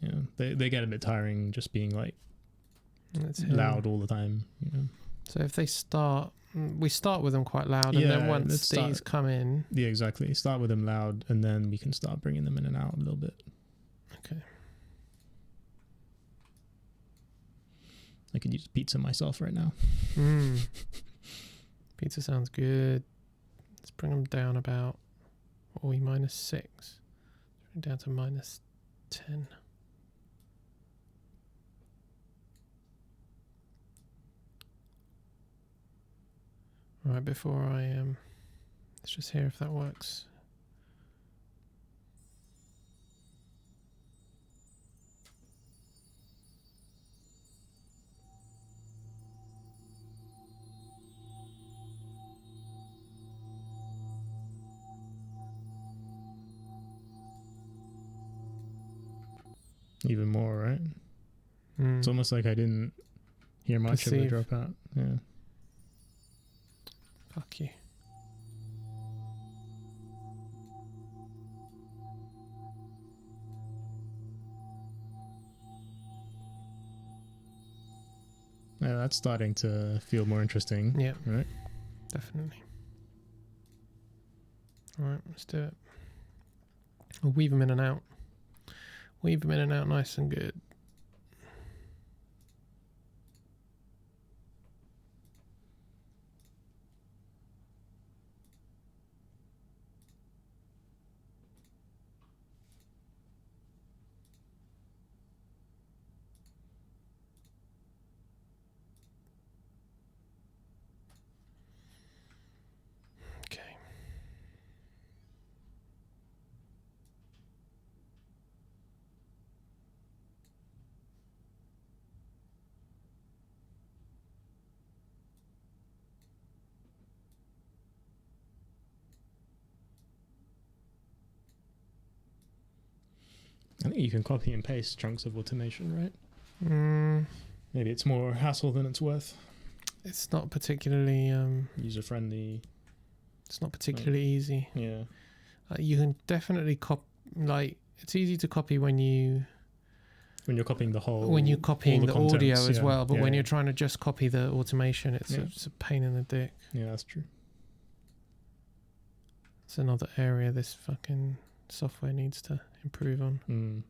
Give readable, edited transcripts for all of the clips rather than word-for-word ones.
Yeah, they get a bit tiring just being like loud all the time, you know. So if they start, we start with them quite loud, and then once these come in, yeah, exactly. Start with them loud, and then we can start bringing them in and out a little bit. Okay. I could use pizza myself right now. Pizza sounds good. Let's bring them down about, what are we, -6? Bring down to -10. Right, before I let's just hear if that works. Even more, right? It's almost like I didn't hear much of the dropout. Yeah. Fuck you. Yeah, that's starting to feel more interesting. Yeah. Right? Definitely. Alright, let's do it. We'll weave them in and out. Weave them in and out nice and good. Okay. I think you can copy and paste chunks of automation, right? Maybe it's more hassle than it's worth. It's not particularly user friendly. It's not particularly easy. Yeah. You can definitely it's easy to copy when you're copying the whole, when you're copying the audio as well, but when yeah. you're trying to just copy the automation, it's a pain in the dick. Yeah, that's true. It's another area this fucking software needs to improve on.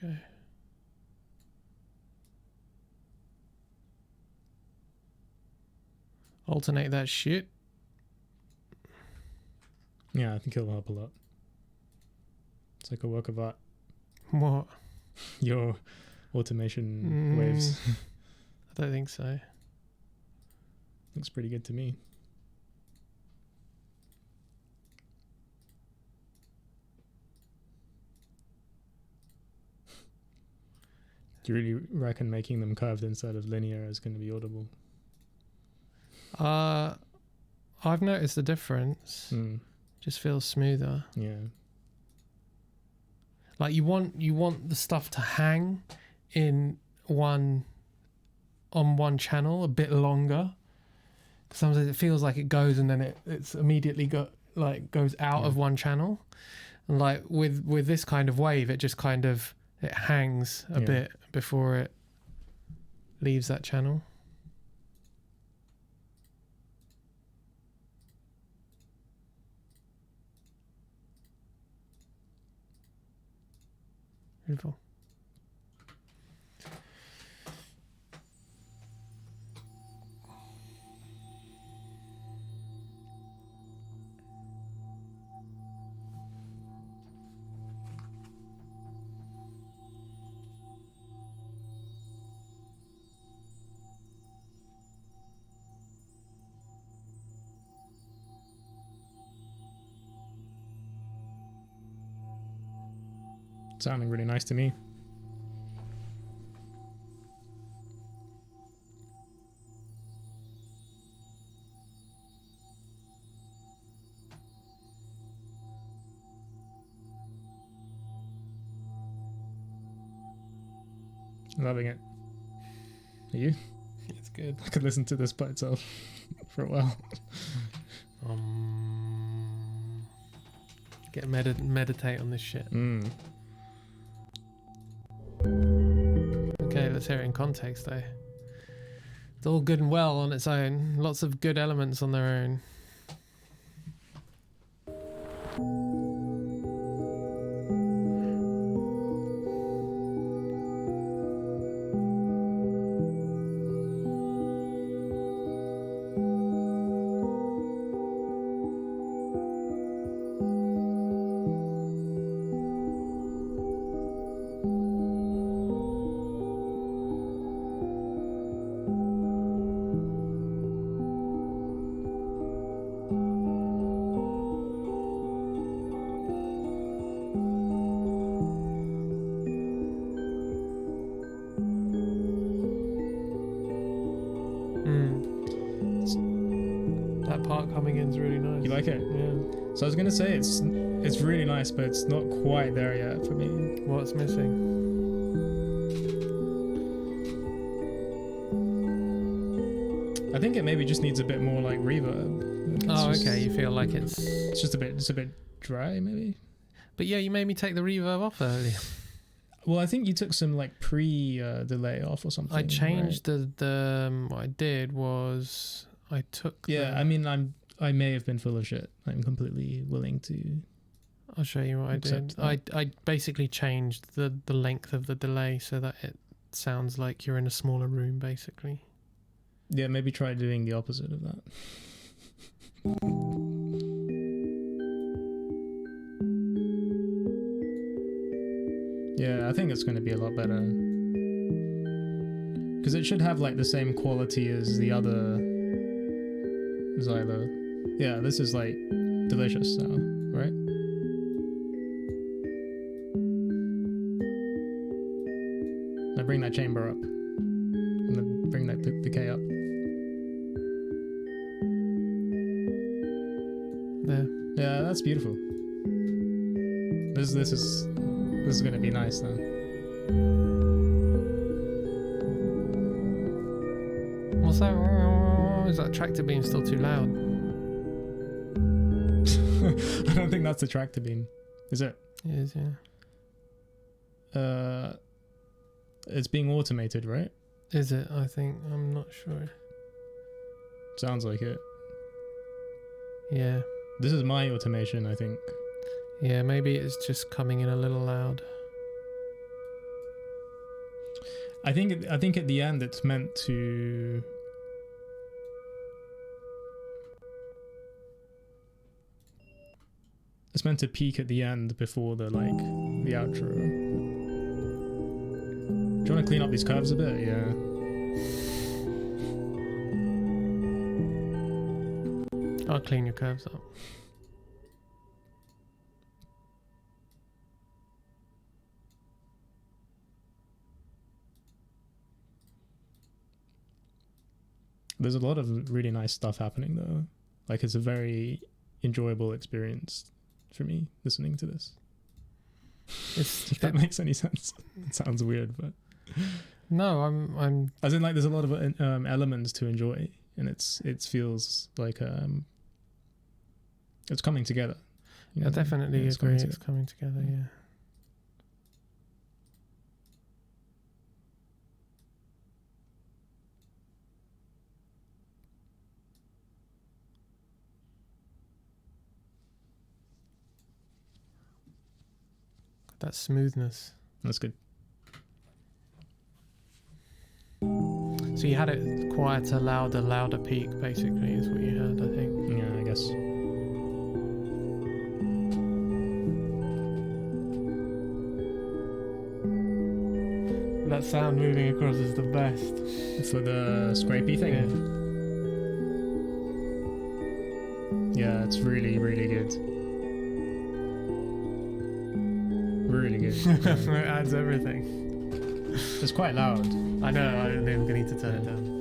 Okay. Alternate that shit. Yeah, I think it'll help a lot. It's like a work of art. What? Your automation waves. I don't think so. Looks pretty good to me. Do you really reckon making them curved instead of linear is going to be audible? I've noticed the difference. Just feels smoother. Yeah. Like you want the stuff to hang on one channel a bit longer. Sometimes it feels like it goes and then it's immediately goes out of one channel. And like with this kind of wave, it just kind of it hangs a bit before it leaves that channel. Beautiful. Sounding really nice to me. Loving it. Are you? good. I could listen to this by itself for a while. Meditate on this shit. Okay, let's hear it in context though. It's all good and well on its own. Lots of good elements on their own. That part coming in is really nice. You like it? Yeah. So I was gonna say it's really nice, but it's not quite there yet for me. What's missing? I think it maybe just needs a bit more like reverb. Oh, okay. You feel like it's just a bit dry, maybe. But yeah, you made me take the reverb off earlier. Well, I think you took some like delay off or something. I changed the what I did was I took. Yeah, I mean, I may have been full of shit. I'm completely willing to. I'll show you what I did. I basically changed the length of the delay so that it sounds like you're in a smaller room, basically. Yeah, maybe try doing the opposite of that. Yeah, I think it's going to be a lot better. Because it should have like the same quality as the other Xylo. Yeah, this is like delicious now, right? Now bring that chamber up. And then bring that decay up. There. Yeah, that's beautiful. This is gonna be nice then. What's that? Is that tractor beam still too loud? I don't think that's the tractor beam. Is it? It is, yeah. It's being automated, right? Is it? I think. I'm not sure. Sounds like it. Yeah. This is my automation, I think. Yeah, maybe it's just coming in a little loud. I think at the end it's meant to. It's meant to peak at the end before the outro. Do you want to clean up these curves a bit? Yeah. I'll clean your curves up. There's a lot of really nice stuff happening though. Like it's a very enjoyable experience for me listening to this. If that makes any sense. It sounds weird, but no, I'm as in like there's a lot of elements to enjoy, and it feels like it's coming together. I definitely agree. It's coming together. Yeah. That smoothness. That's good. So you had it quieter, louder peak, basically, is what you had, I think. Yeah, I guess. That sound moving across is the best. For the scrapey thing? Yeah, it's really, really good. Really good. It adds everything. It's quite loud. I know, I think we need to turn it down.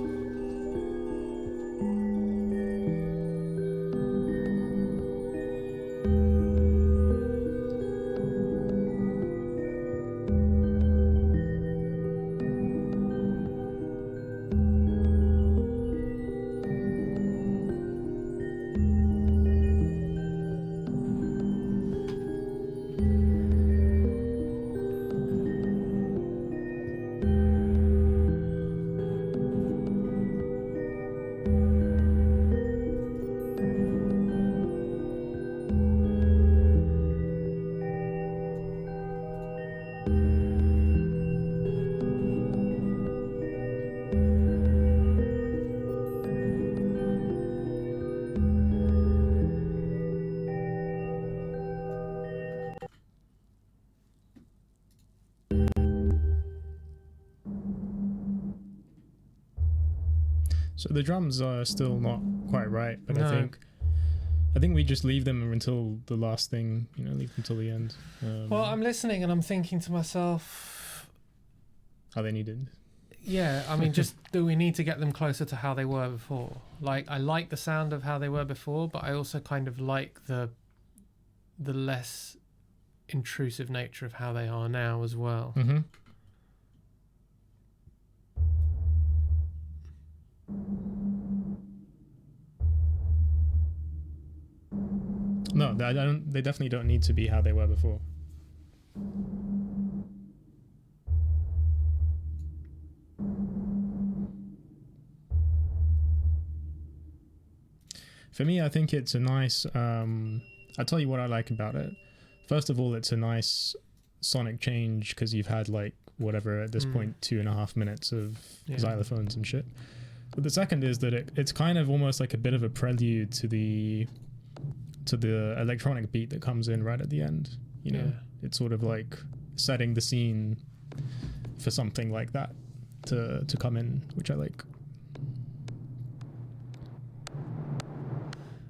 So the drums are still not quite right, but No. I think we just leave them until the last thing, you know, leave them until the end. Well, I'm listening and I'm thinking to myself, Are they needed? yeah, I mean, just do we need to get them closer to how they were before? Like, I like the sound of how they were before, but I also kind of like the less intrusive nature of how they are now as well. Mm-hmm. No, I don't. They definitely don't need to be how they were before. For me, I think it's a nice. I'll tell you what I like about it. First of all, it's a nice sonic change because you've had like whatever at this point 2.5 minutes of xylophones and shit. But the second is that it's kind of almost like a bit of a prelude to the electronic beat that comes in right at the end. You know, it's sort of like setting the scene for something like that to come in, which I like.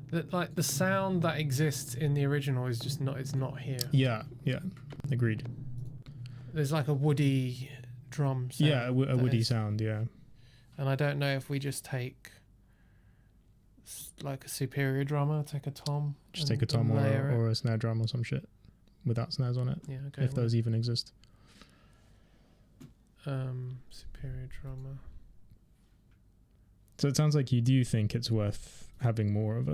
That, like, the sound that exists in the original is just not. It's not here. Yeah, agreed. There's like a woody drum sound. Yeah, a woody sound. Yeah. And I don't know if we just take like a superior drummer, take a tom. Just take a tom or a snare drum or some shit without snares on it. Yeah, okay. If those even exist. Superior drummer. So it sounds like you do think it's worth having more of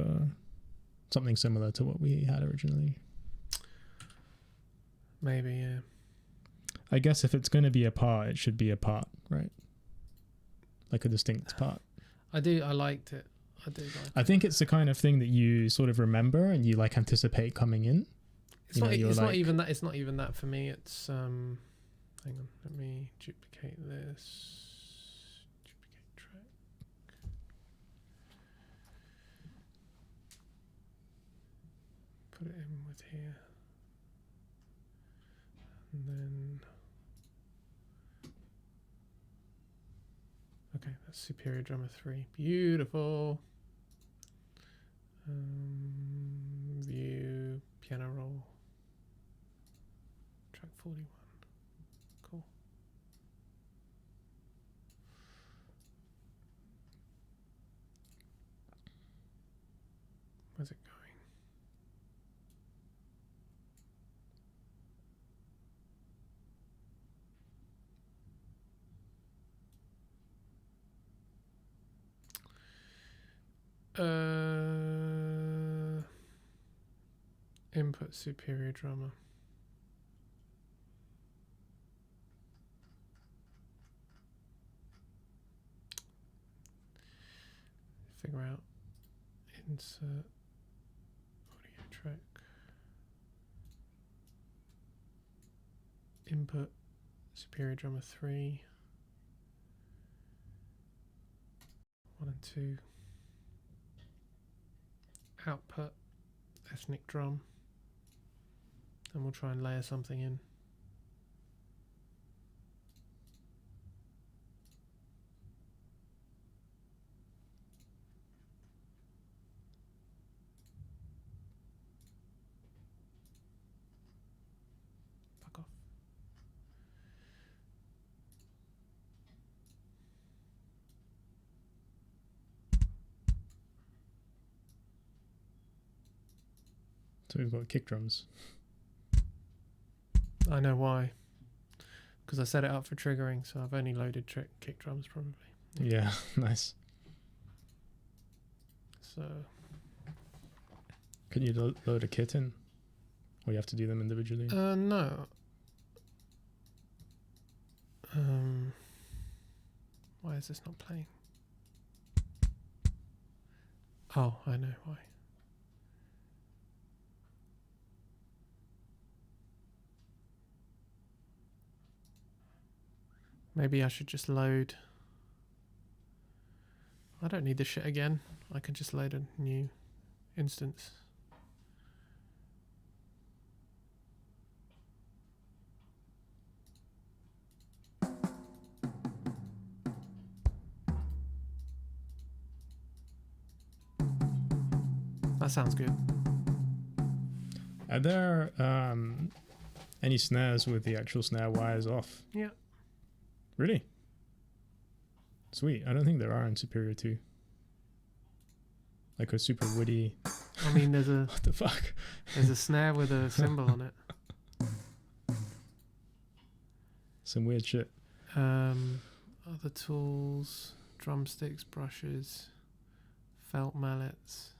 something similar to what we had originally. Maybe, yeah. I guess if it's going to be a part, it should be a part, right? Like a distinct part. I liked it. I think it's the kind of thing that you sort of remember and you like anticipate coming in. It's not even that. It's not even that for me. It's hang on. Let me duplicate this. Duplicate track. Put it in with here, and then. Okay, that's superior drummer 3. Beautiful. View piano roll. Track 41. Cool. Where's it going? Input superior drummer. Figure out insert audio track. Input superior drummer 3. 1 and 2. Output ethnic drum, and we'll try and layer something in. Fuck off. So we've got kick drums. I know why. Because I set it up for triggering, so I've only loaded kick drums probably. Yeah, nice. So. Can you load a kit in? Or you have to do them individually? No. Why is this not playing? Oh, I know why. Maybe I should just load. I don't need this shit again. I can just load a new instance. That sounds good. Are there any snares with the actual snare wires off? Yeah. Really? Sweet. I don't think there are in Superior 2. Like a super woody. I mean, there's a What the fuck? there's a snare with a symbol on it. Some weird shit. Other tools, drumsticks, brushes, felt mallets.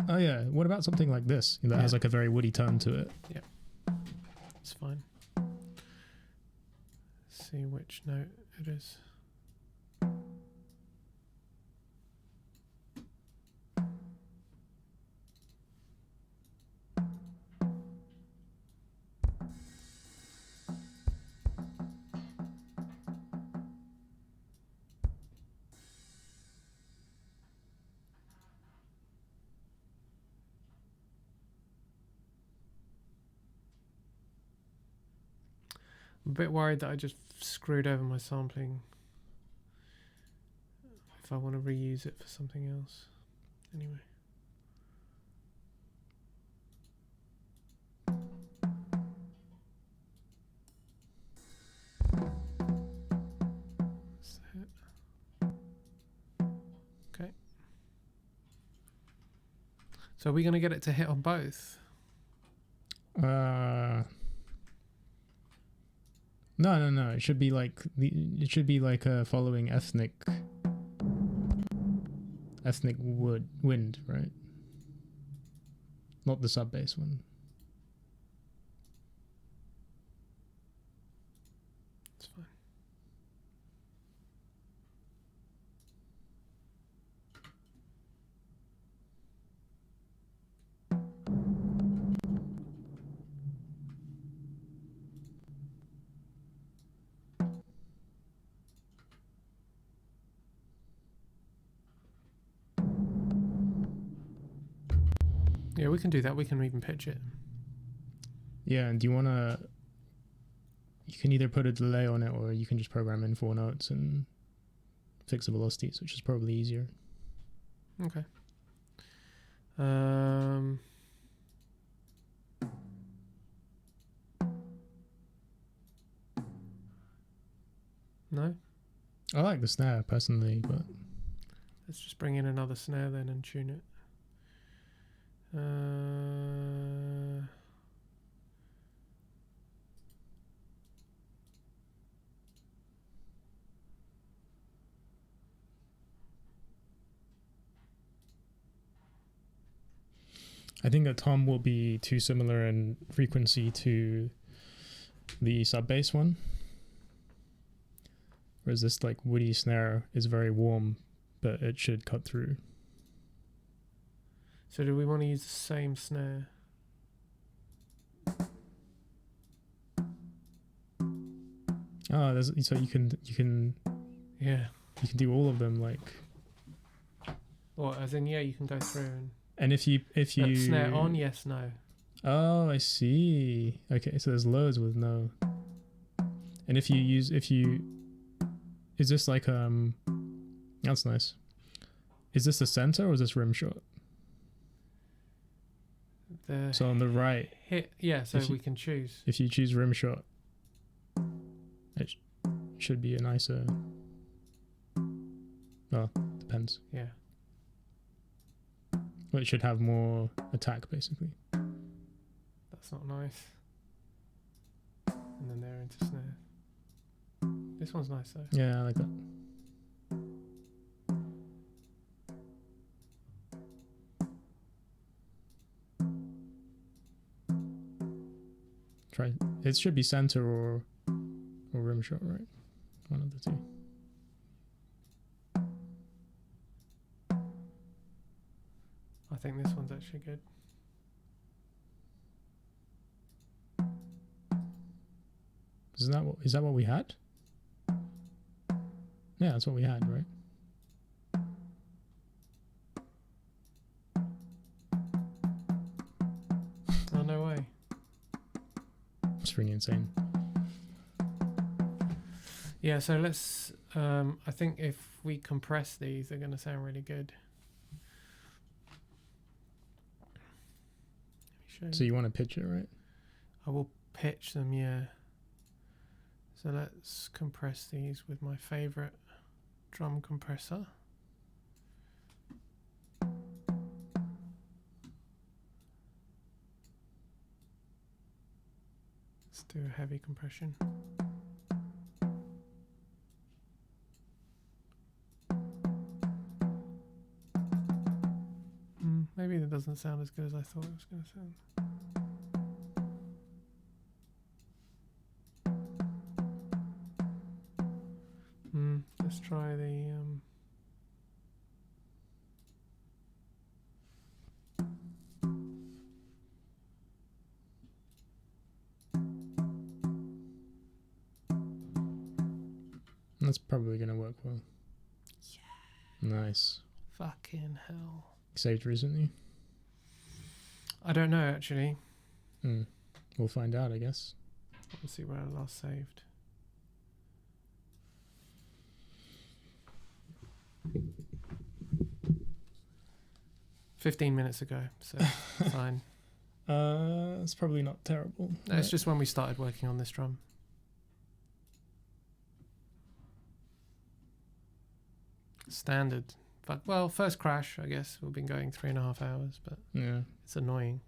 Oh yeah. What about something like this that has like a very woody tone to it? It's fine. Let's see which note it is. I'm a bit worried that I just screwed over my sampling. If I want to reuse it for something else. Anyway. That's it. Okay. So are we going to get it to hit on both? No. It should be like following ethnic wind, right? Not the sub bass one. It's fine. Yeah, we can do that. We can even pitch it. Yeah, and do you want to... You can either put a delay on it or you can just program in 4 notes and fix the velocities, which is probably easier. Okay. No? I like the snare personally, but... Let's just bring in another snare then and tune it. I think a tom will be too similar in frequency to the sub bass one, whereas this like woody snare is very warm, but it should cut through. So do we want to use the same snare? Oh, so you can Yeah. you can do all of them, like. What, as in, yeah, you can go through And if you snare on, yes, no. Oh, I see. Okay, so there's loads with no. And is this like that's nice. Is this the center or is this rim shot? So on the right, hit, yeah, so we can choose. If you choose rim shot, it should be a nicer. Well, depends. Yeah. Well, it should have more attack, basically. That's not nice. And then they're into snare. This one's nice though. Yeah, I like that. Try. It should be center or rim shot, right? One of the two. I think this one's actually good. Is that what we had? Yeah, that's what we had, right? Oh, no way. It's really insane. Yeah, so let's I think if we compress these, they're going to sound really good. So you want to pitch it, right? I will pitch them, yeah. So let's compress these with my favorite drum compressor. Let's do a heavy compression. Maybe that doesn't sound as good as I thought it was going to sound. Let's try the That's probably going to work well. Yeah. Nice. Fucking hell. Saved recently? I don't know, actually. We'll find out, I guess. Let's see where I last saved. "15 minutes ago, so fine. It's probably not terrible. No, right? It's just when we started working on this drum. Standard. Well, first crash, I guess. We've been going 3.5 hours, but yeah, it's annoying.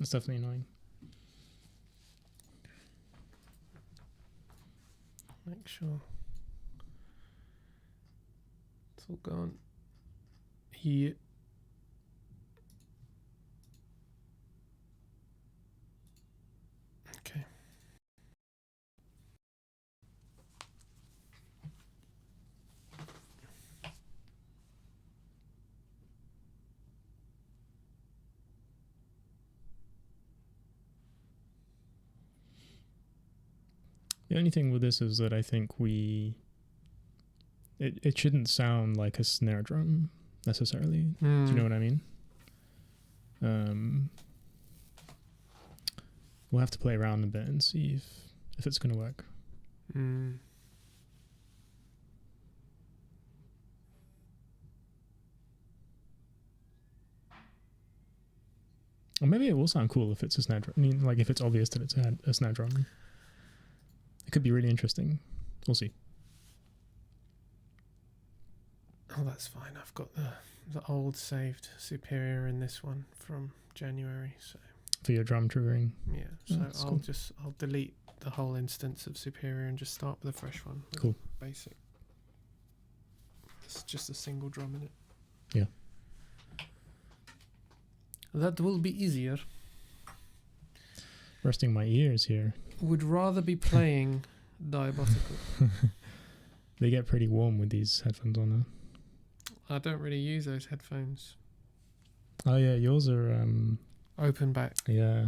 It's definitely annoying. Make sure it's all gone. Yeah. Okay. The only thing with this is that I think it shouldn't sound like a snare drum necessarily. Do you know what I mean? We'll have to play around a bit and see if it's going to work. Or maybe it will sound cool if it's a snare drum. I mean, like if it's obvious that it's a snare drum. It could be really interesting. We'll see. Oh, that's fine. I've got the old saved Superior in this one from January. So for your drum triggering. Yeah. So I'll delete the whole instance of Superior and just start with a fresh one. Cool. Basic. It's just a single drum in it. Yeah. That will be easier. Resting my ears here. Would rather be playing Diabotical. They get pretty warm with these headphones on. I don't really use those headphones. Oh yeah, yours are open back. Yeah.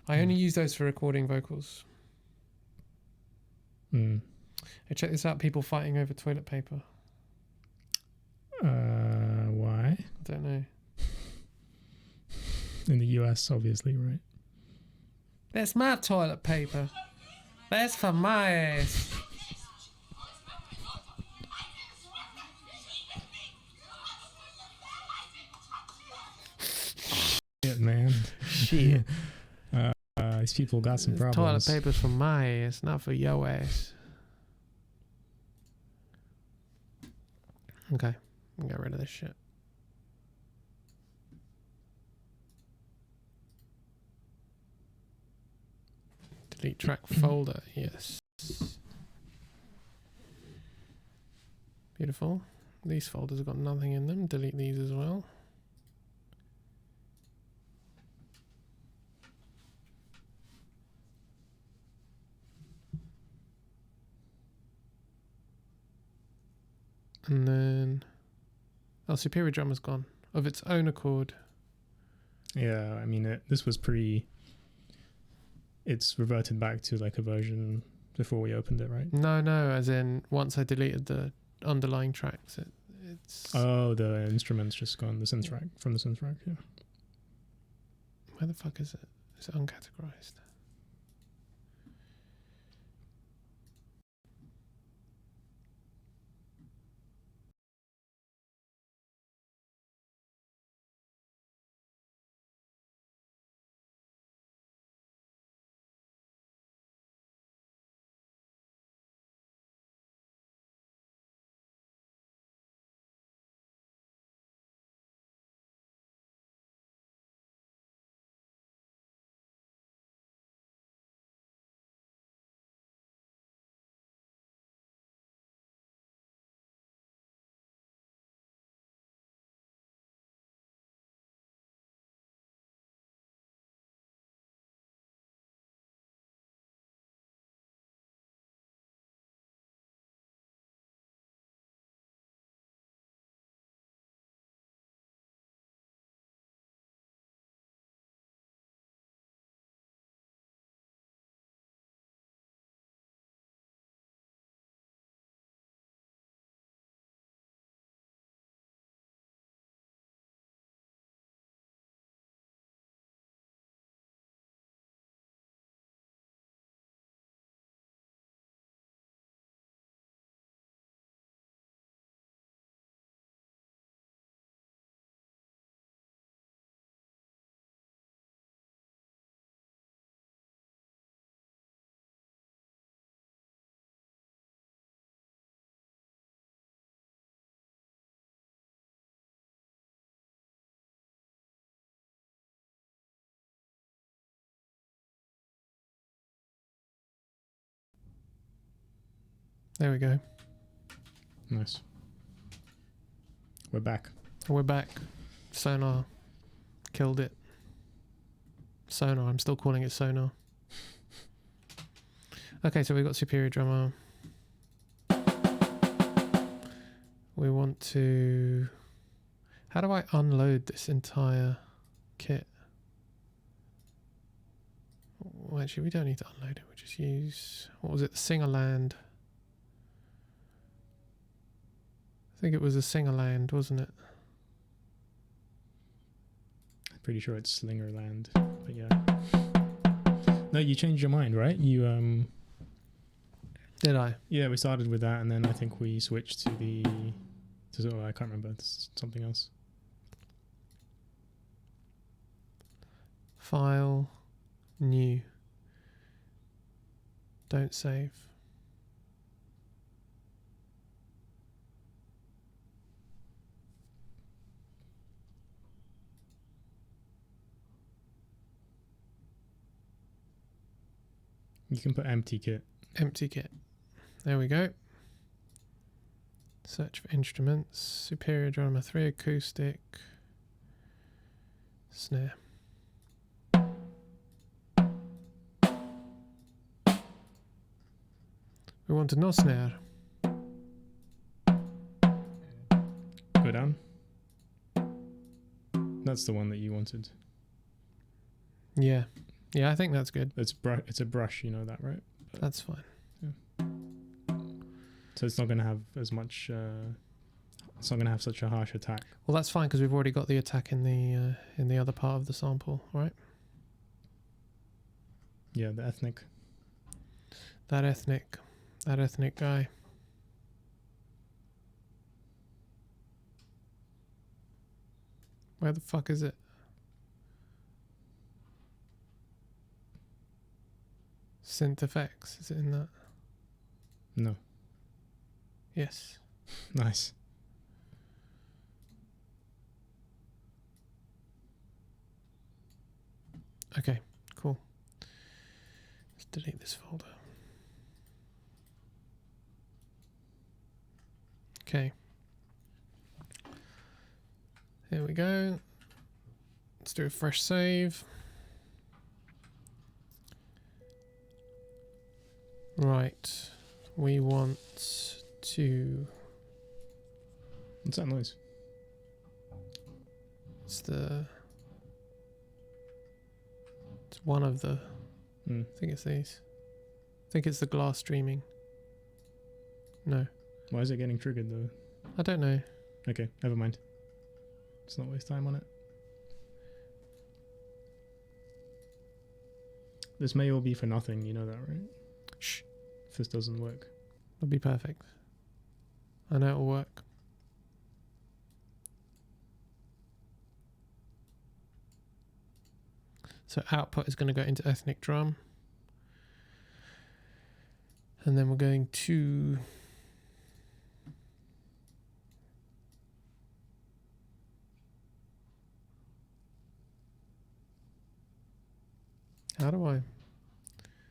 I only use those for recording vocals. Hey, check this out, people fighting over toilet paper. Why? I don't know. In the US, obviously, right? That's my toilet paper. That's for my ass. Shit, man. Shit. These people got some problems. Toilet paper's for my ass, not for your ass. Okay, I'll get rid of this shit. Delete track folder, yes. Beautiful. These folders have got nothing in them. Delete these as well. And then, Superior Drum has gone of its own accord. Yeah, I mean, this was it's reverted back to like a version before we opened it, right? No, as in once I deleted the underlying tracks, it's... Oh, the instrument's just gone, the synth rack, from the synth rack, yeah. Where the fuck is it? Is it uncategorized? There we go. Nice. We're back. We're back. Sonar. Killed it. Sonar. I'm still calling it sonar. Okay, so we've got superior drummer. We want to... How do I unload this entire kit? Well, actually, we don't need to unload it. We just use... What was it? The Singerland. I think it was a Singerland, wasn't it? I'm pretty sure it's Slingerland, but yeah. No, you changed your mind, right? You Did I? Yeah, we started with that, and then I think we switched to the. I can't remember. It's something else. File. New. Don't save. You can put empty kit. Empty kit. There we go. Search for instruments. Superior drummer 3 acoustic. Snare. We want a no snare. Go down. That's the one that you wanted. Yeah. Yeah, I think that's good. It's a brush, you know that, right? But that's fine. so it's not going to have as much. It's not going to have such a harsh attack. Well, that's fine because we've already got the attack in the other part of the sample, right? Yeah, the ethnic. That ethnic guy. Where the fuck is it? Synth effects, is it in that? No. Yes. Nice. Okay, cool. Let's delete this folder. Okay. Here we go. Let's do a fresh save. Right. We want to... What's that noise? It's one of the... I think it's these. I think it's the glass streaming. No. Why is it getting triggered though? I don't know. Okay, never mind. Let's not waste time on it. This may all be for nothing, you know that, right? Shh. If this doesn't work. It'll be perfect. I know it'll work. So output is going to go into ethnic drum. And then we're going to... How do I? You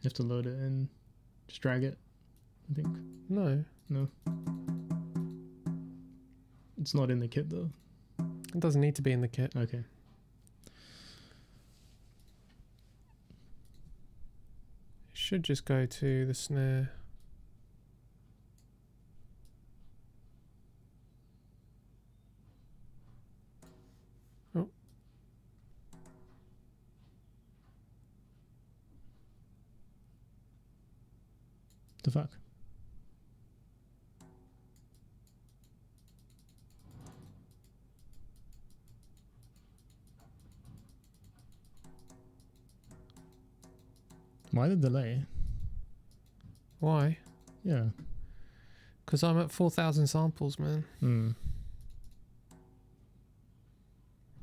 have to load it in. Just drag it, I think. No. No. It's not in the kit though. It doesn't need to be in the kit. Okay. It should just go to the snare. Oh. The fuck? Why the delay? Why? Yeah. Because I'm at 4,000 samples, man.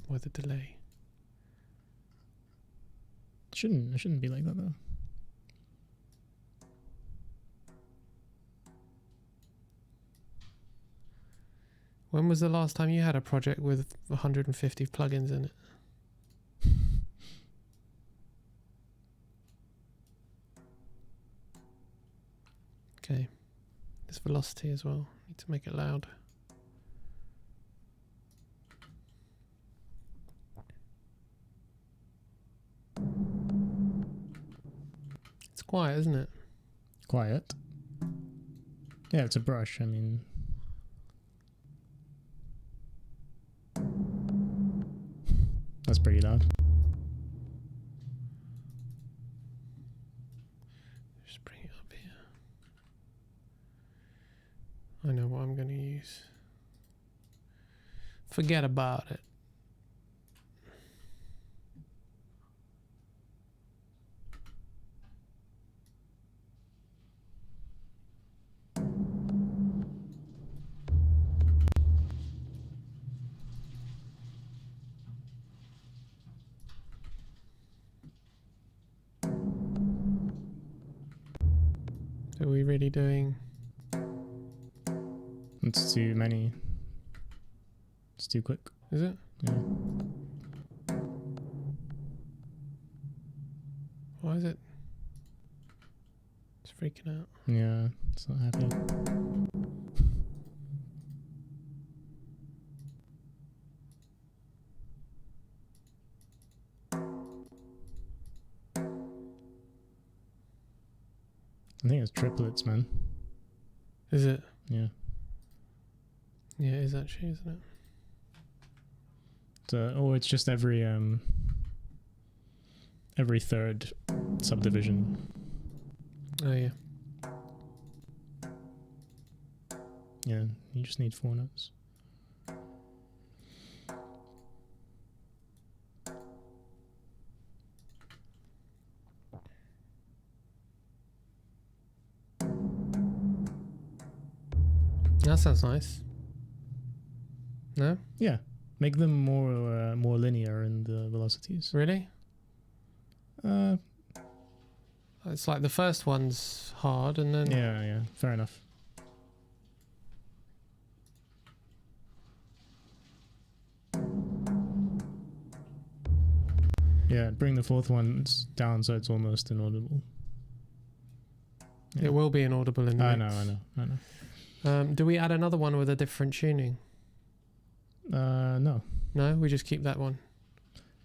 Why the delay? It shouldn't be like that though. When was the last time you had a project with 150 plugins in it? Okay. This velocity as well. Need to make it loud. It's quiet, isn't it? Quiet. Yeah, it's a brush. I mean, that's pretty loud. Just bring it up here. I know what I'm going to use. Forget about it. Are we really doing? It's too many. It's too quick. Is it? Yeah. Why is it? It's freaking out. Yeah, it's not happy. I think it's triplets, man. Is it? Yeah. Yeah, it is actually, isn't it? Oh, it's just every third subdivision. Oh yeah. Yeah, you just need 4 notes. That sounds nice. No? Yeah, make them more linear in the velocities. Really? Uh, It's like the first one's hard and then... yeah, fair enough. Yeah, bring the 4th one down so it's almost inaudible. Yeah. It will be inaudible in the I mix. know. Do we add another one with a different tuning? No. No, we just keep that one.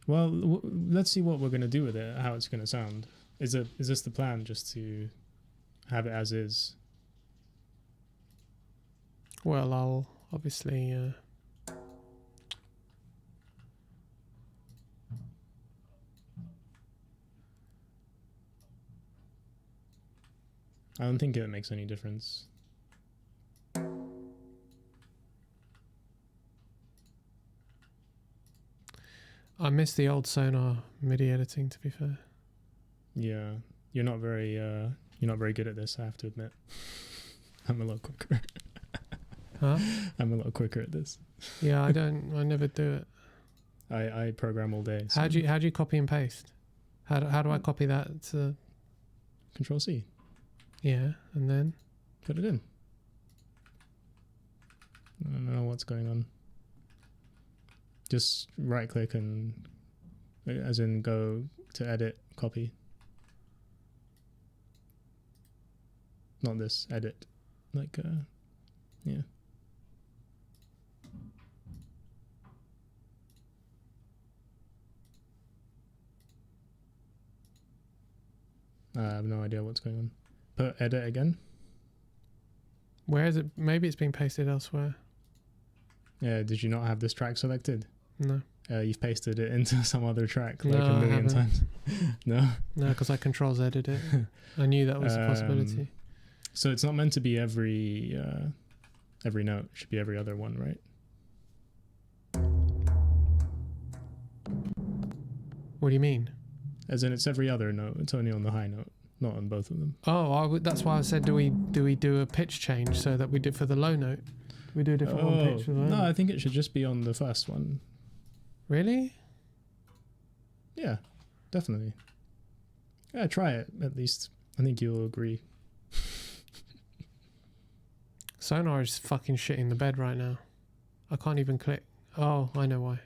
Well, let's see what we're going to do with it, how it's going to sound. Is this the plan, just to have it as is? Well, I'll obviously... I don't think it makes any difference. I miss the old Sonar MIDI editing, to be fair. Yeah, you're not very good at this, I have to admit. I'm a lot quicker. Huh? I'm a lot quicker at this. Yeah, I never do it. I program all day. So How do you copy and paste? How do I copy that to... Control C. Yeah, and then? Put it in. I don't know what's going on. Just right click and, as in, go to edit, copy. Not this, edit. Like, yeah. I have no idea what's going on. Put edit again. Where is it? Maybe it's being pasted elsewhere. Yeah, did you not have this track selected? No. You've pasted it into some other track like No, a I million haven't. times. No? No, because I controls edit it. I knew that was a possibility. So it's not meant to be every note. It should be every other one, right? What do you mean? As in, it's every other note. It's only on the high note, not on both of them. Oh, that's why I said, do we do a pitch change so that we did for the low note? We do a different one pitch for the low no, note. I think it should just be on the first one. Really? Yeah, definitely. Yeah, try it at least. I think you'll agree. Sonar is fucking shitting the bed right now. I can't even click. Oh, I know why.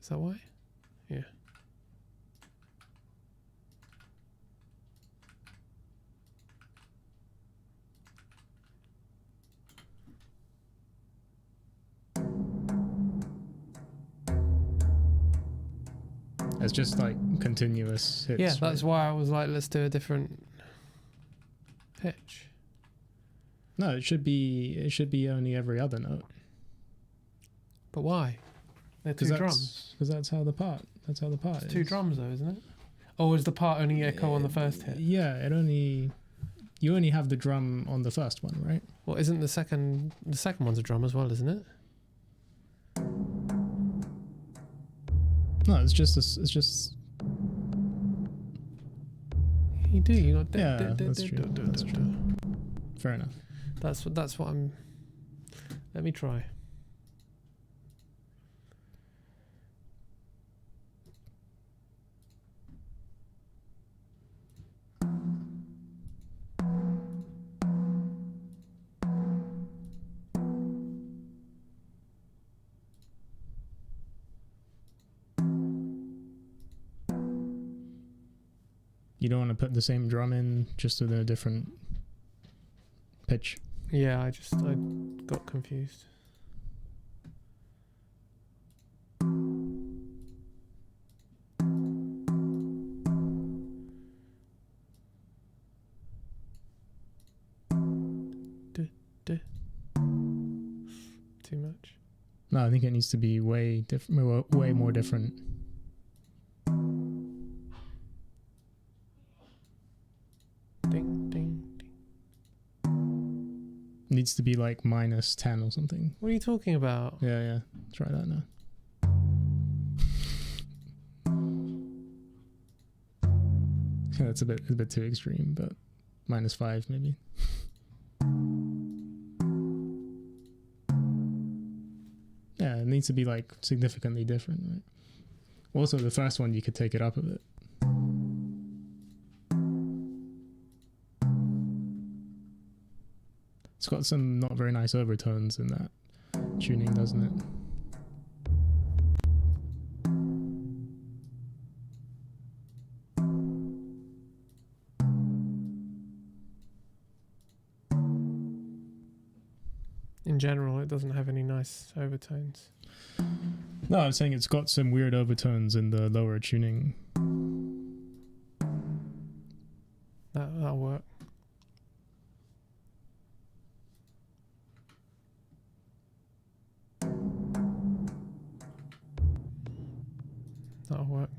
Is that why? Yeah. It's just like continuous hits. Yeah, that's right? why I was like, let's do a different pitch. No, it should be only every other note. But why? They're two drums. Because that's how the part It's is. two drums though, isn't it? Or is the part only echo on the first hit? Yeah, you only have the drum on the first one, right? Well, isn't the second one's a drum as well, isn't it? No, it's just You do. You got that's true. That's true. Fair enough. That's what I'm. Let me try. You don't want to put the same drum in, just with a different pitch. Yeah, I got confused. Too much. No, I think it needs to be way more different. Ding, ding, ding. Needs to be like -10 or something. What are you talking about? Yeah. Try that now. Yeah, that's a bit too extreme, but -5 maybe. Yeah, it needs to be like significantly different, right? Also, the first one you could take it up a bit. It's got some not very nice overtones in that tuning, doesn't it? In general, it doesn't have any nice overtones. No, I'm saying it's got some weird overtones in the lower tuning. That'll work. That'll work.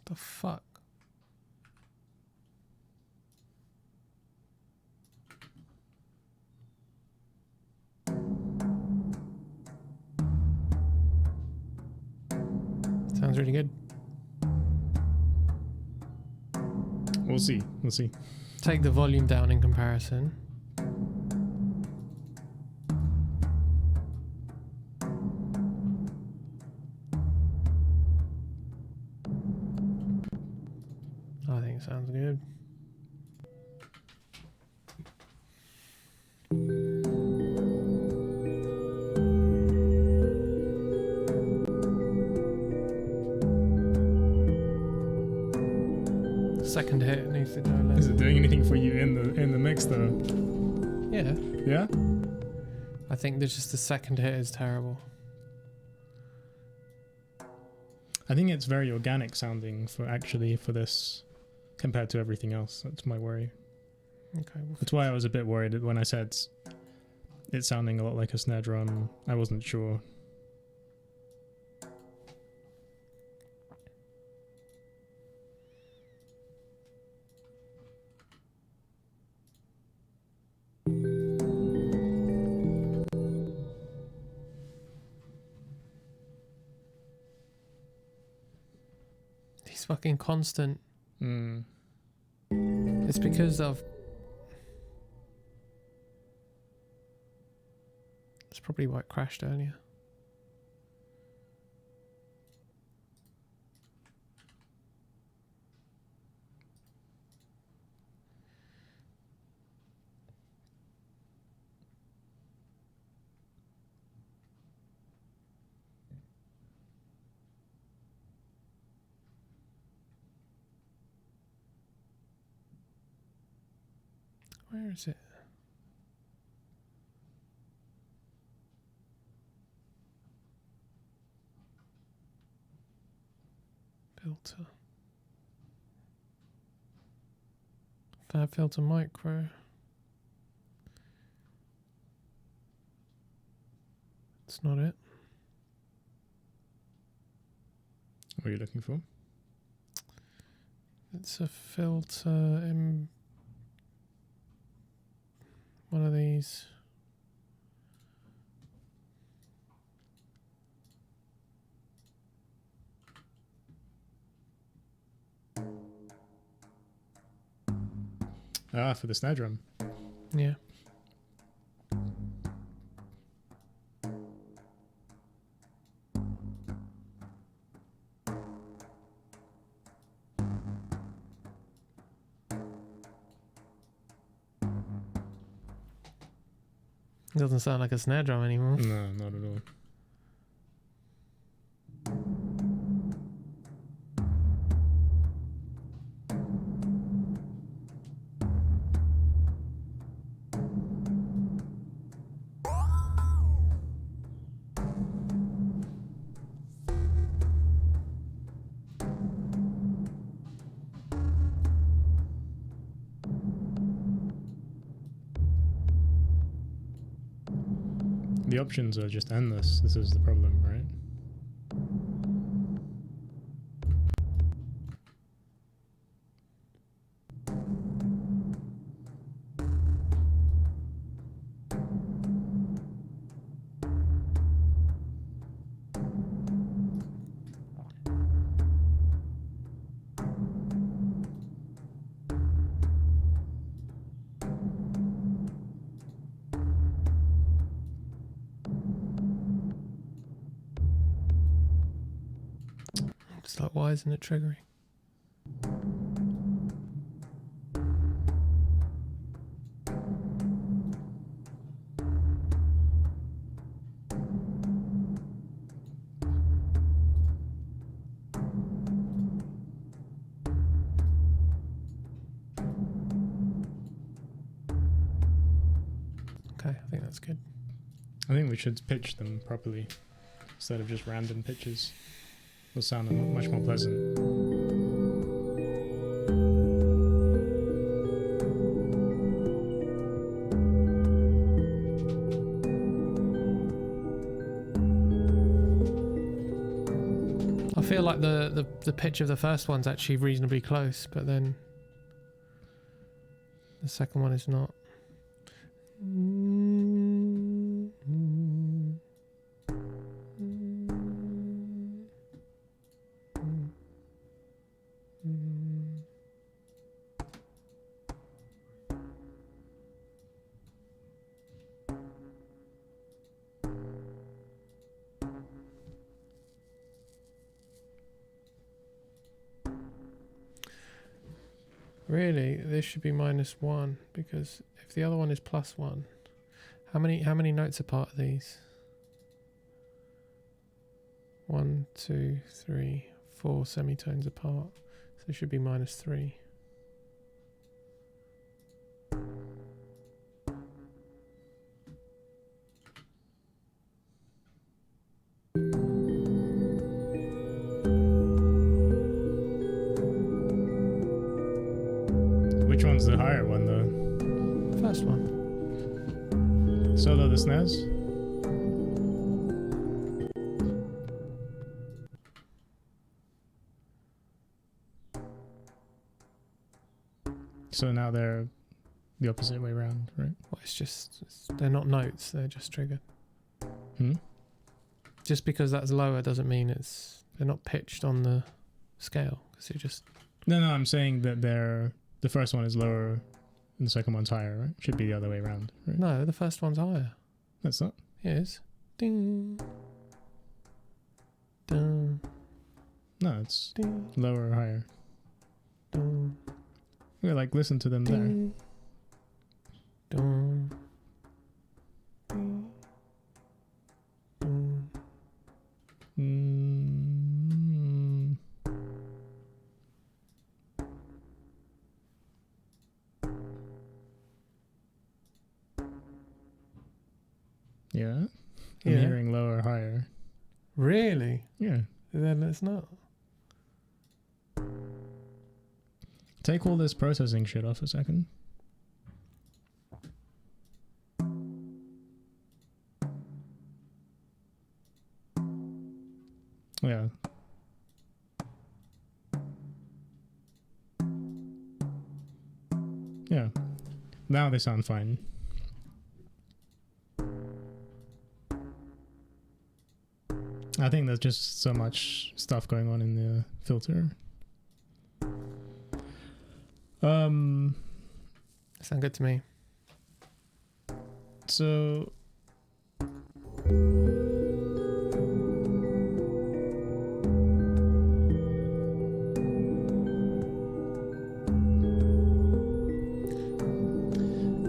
The fuck? Sounds really good. We'll see. Take the volume down in comparison. I think it sounds good. Second hit needs to go less. Is it doing anything for you in the mix though? Yeah. Yeah? I think there's just the second hit is terrible. I think it's very organic sounding for this compared to everything else. That's my worry. Okay. That's why I was a bit worried when I said it's sounding a lot like a snare drum. I wasn't sure. these fucking constant. Mm. It's because of. That's probably why it crashed earlier. Where is it? Filter. Fab filter micro. It's not it. What are you looking for? It's a filter in one of these. Ah, for the snare drum. Yeah. It doesn't sound like a snare drum anymore. No, not at all. The options are just endless. This is the problem, right? It's like, why isn't it triggering? Okay, I think that's good. I think we should pitch them properly instead of just random pitches. Will sound much more pleasant. I feel like the pitch of the first one's actually reasonably close, but then the second one is not. Really, this should be -1 because if the other one is +1, how many notes apart are these? 1, 2, 3, 4 semitones apart, so it should be -3. Which one's the higher one, though? First one. Solo the snares? So now they're the opposite way around, right? Well, they're not notes, they're just triggered. Just because that's lower doesn't mean they're not pitched on the scale. Is it just... No, I'm saying that the first one is lower and the second one's higher, right? Should be the other way around, right? No, the first one's higher. That's not. It is. Ding. Dun, No, it's ding, lower or higher. dun, Yeah, like listen to them there. ding. Dun, ding, dun. Mm. Yeah. I'm Yeah. hearing lower or higher. Really? Yeah. Then it's not. Take all this processing shit off a second. Yeah. Yeah. Now they sound fine. I think there's just so much stuff going on in the filter. Sound good to me. So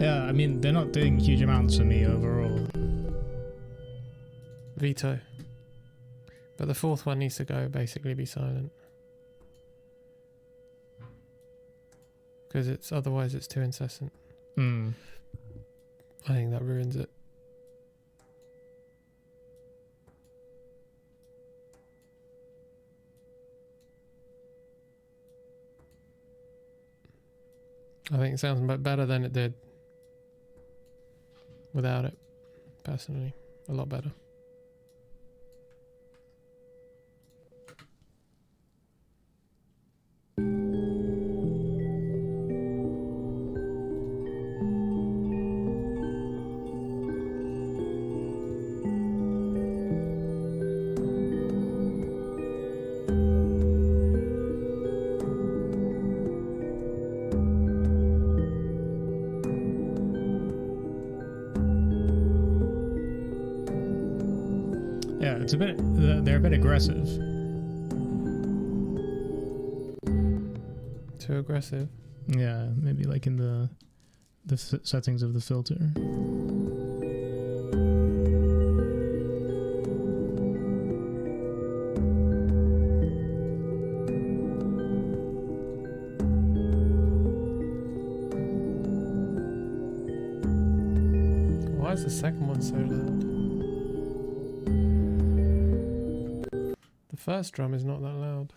yeah, I mean they're not doing huge amounts for me overall. Veto. But the fourth one needs to go basically be silent. Because otherwise it's too incessant. Mm. I think that ruins it. I think it sounds better than it did without it, personally. A lot better. Yeah, it's a bit. They're a bit aggressive. Too aggressive. Yeah, maybe like in the settings of the filter. Why is the second one so loud? The first drum is not that loud.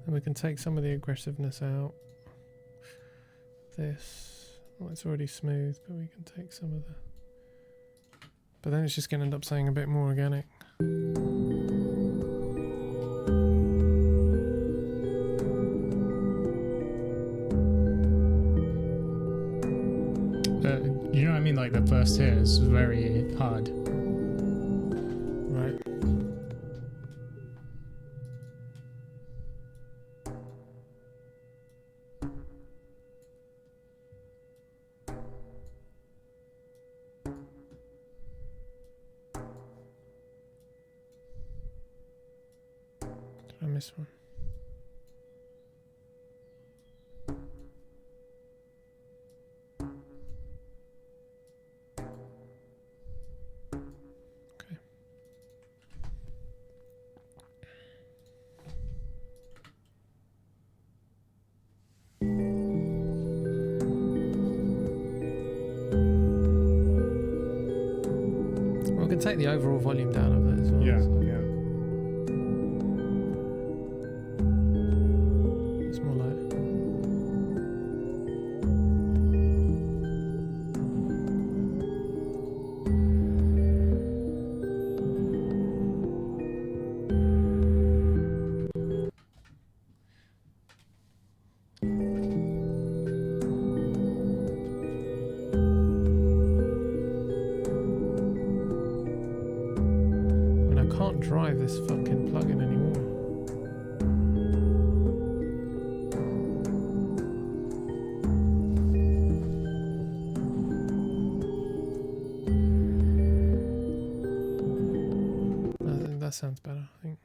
We can take some of the aggressiveness out. This, well, it's already smooth, but we can take some of the... But then it's just going to end up sounding a bit more organic. You know what I mean? Like the first hit is very hard. Right. Did I miss one? We can take the overall volume down of it as well. Yeah, so yeah. it's more like. I mean, I can't drive this fucking plugin anymore. I think that sounds better, I think.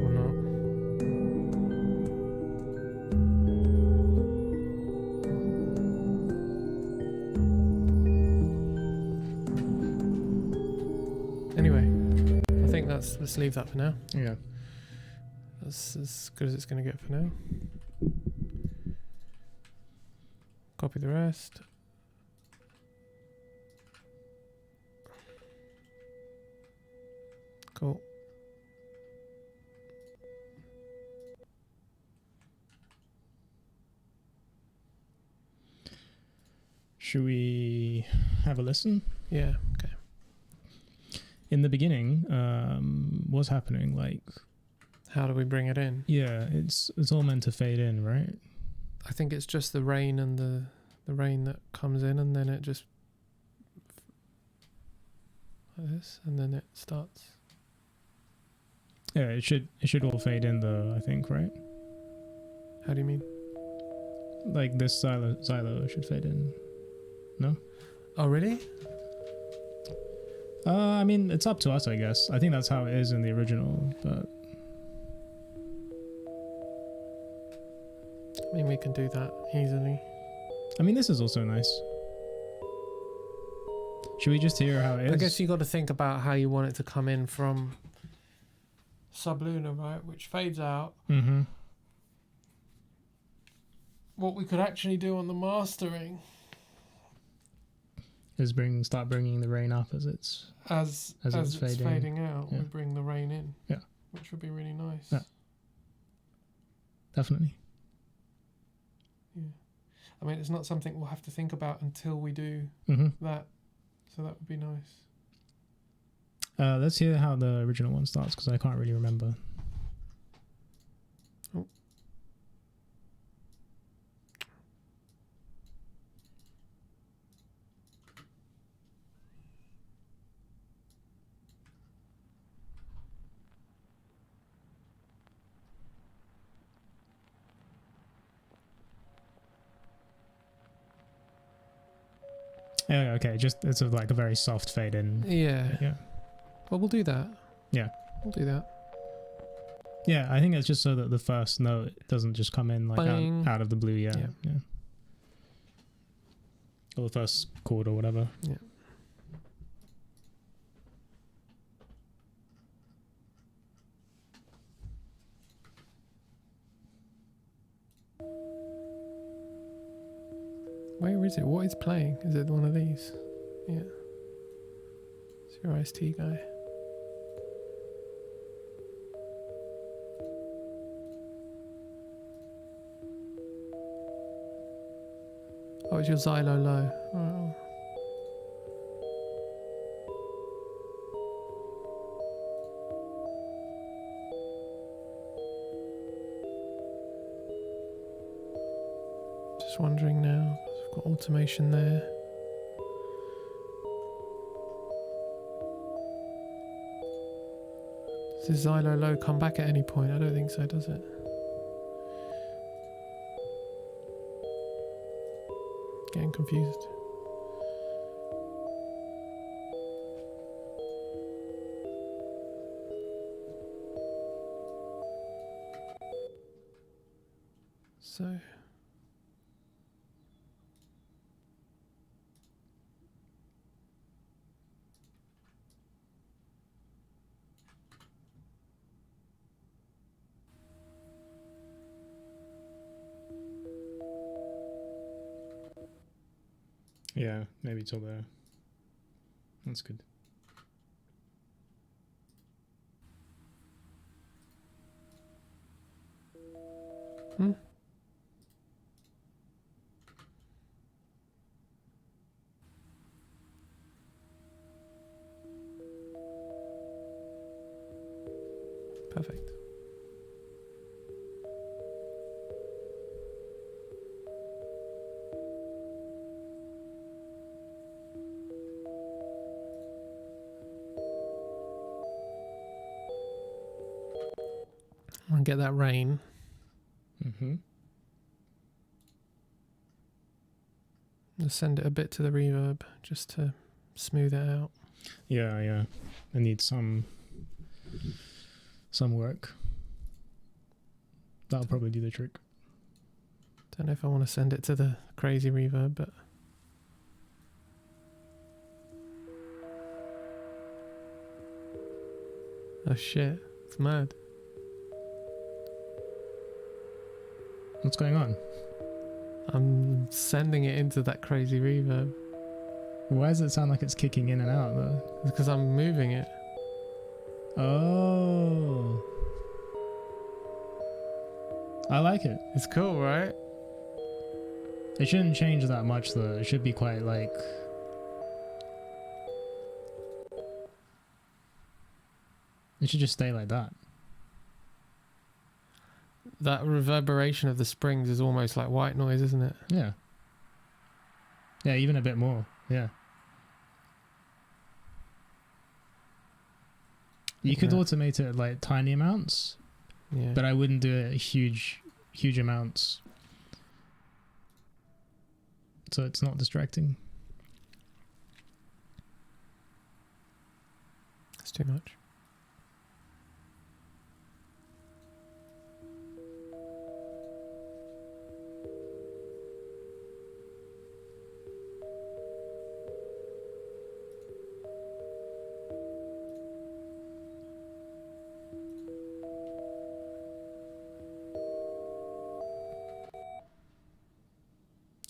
Or not. Anyway, I think let's leave that for now. Yeah. That's as good as it's going to get for now. Copy the rest. Cool. Should we have a listen? Yeah, okay. In the beginning, what's happening? Like, How do we bring it in? yeah, it's all meant to fade in, right? I think it's just the rain and the rain that comes in, and then it just like this, and then it starts. Yeah, it should all fade in though, I think, right? How do you mean? Like this xylo should fade in. No? Oh, really? I mean, it's up to us, I guess. I think that's how it is in the original, but I mean, we can do that easily. I mean, this is also nice. Should we just hear how it is? I guess you got to think about how you want it to come in from Sublunar, right? Which fades out. Mm-hmm. What we could actually do on the mastering Is start bringing the rain up as it's as it's fading out, Yeah. we bring the rain in. Yeah. Which would be really nice. Yeah. Definitely. Yeah. I mean, it's not something we'll have to think about until we do Mm-hmm. that. So that would be nice. Let's hear how the original one starts because I can't really remember. Oh. Yeah, okay. Just it's like a very soft fade in. Yeah. Yeah. Well, we'll do that. Yeah. We'll do that. Yeah, I think it's just so that the first note doesn't just come in like Bang. out of the blue. Yeah. Yeah. Yeah. Or the first chord or whatever. Yeah. Where is it? What is playing? Is it one of these? Yeah. It's your iced tea guy. Oh, it's your Xylo low. Oh. just wondering now. I've got automation there. Does the Xylo low come back at any point? I don't think so, does it? Getting confused. So Yeah, maybe till there. That's good. Perfect. I'll get that rain. Mm-hmm. I'll send it a bit to the reverb just to smooth it out. Yeah, yeah. I need some work. That'll probably do the trick. Don't know if I want to send it to the crazy reverb, but oh shit, it's mad. What's going on? I'm sending it into that crazy reverb. Why does it sound like it's kicking in and out though? It's because I'm moving it. Oh. I like it. It's cool, right? It shouldn't change that much though. It should be quite like... It should just stay like that. That reverberation of the springs is almost like white noise, isn't it? Yeah. Yeah, even a bit more. Yeah. You could automate it at like tiny amounts, Yeah. but I wouldn't do it huge amounts. So it's not distracting. It's too much.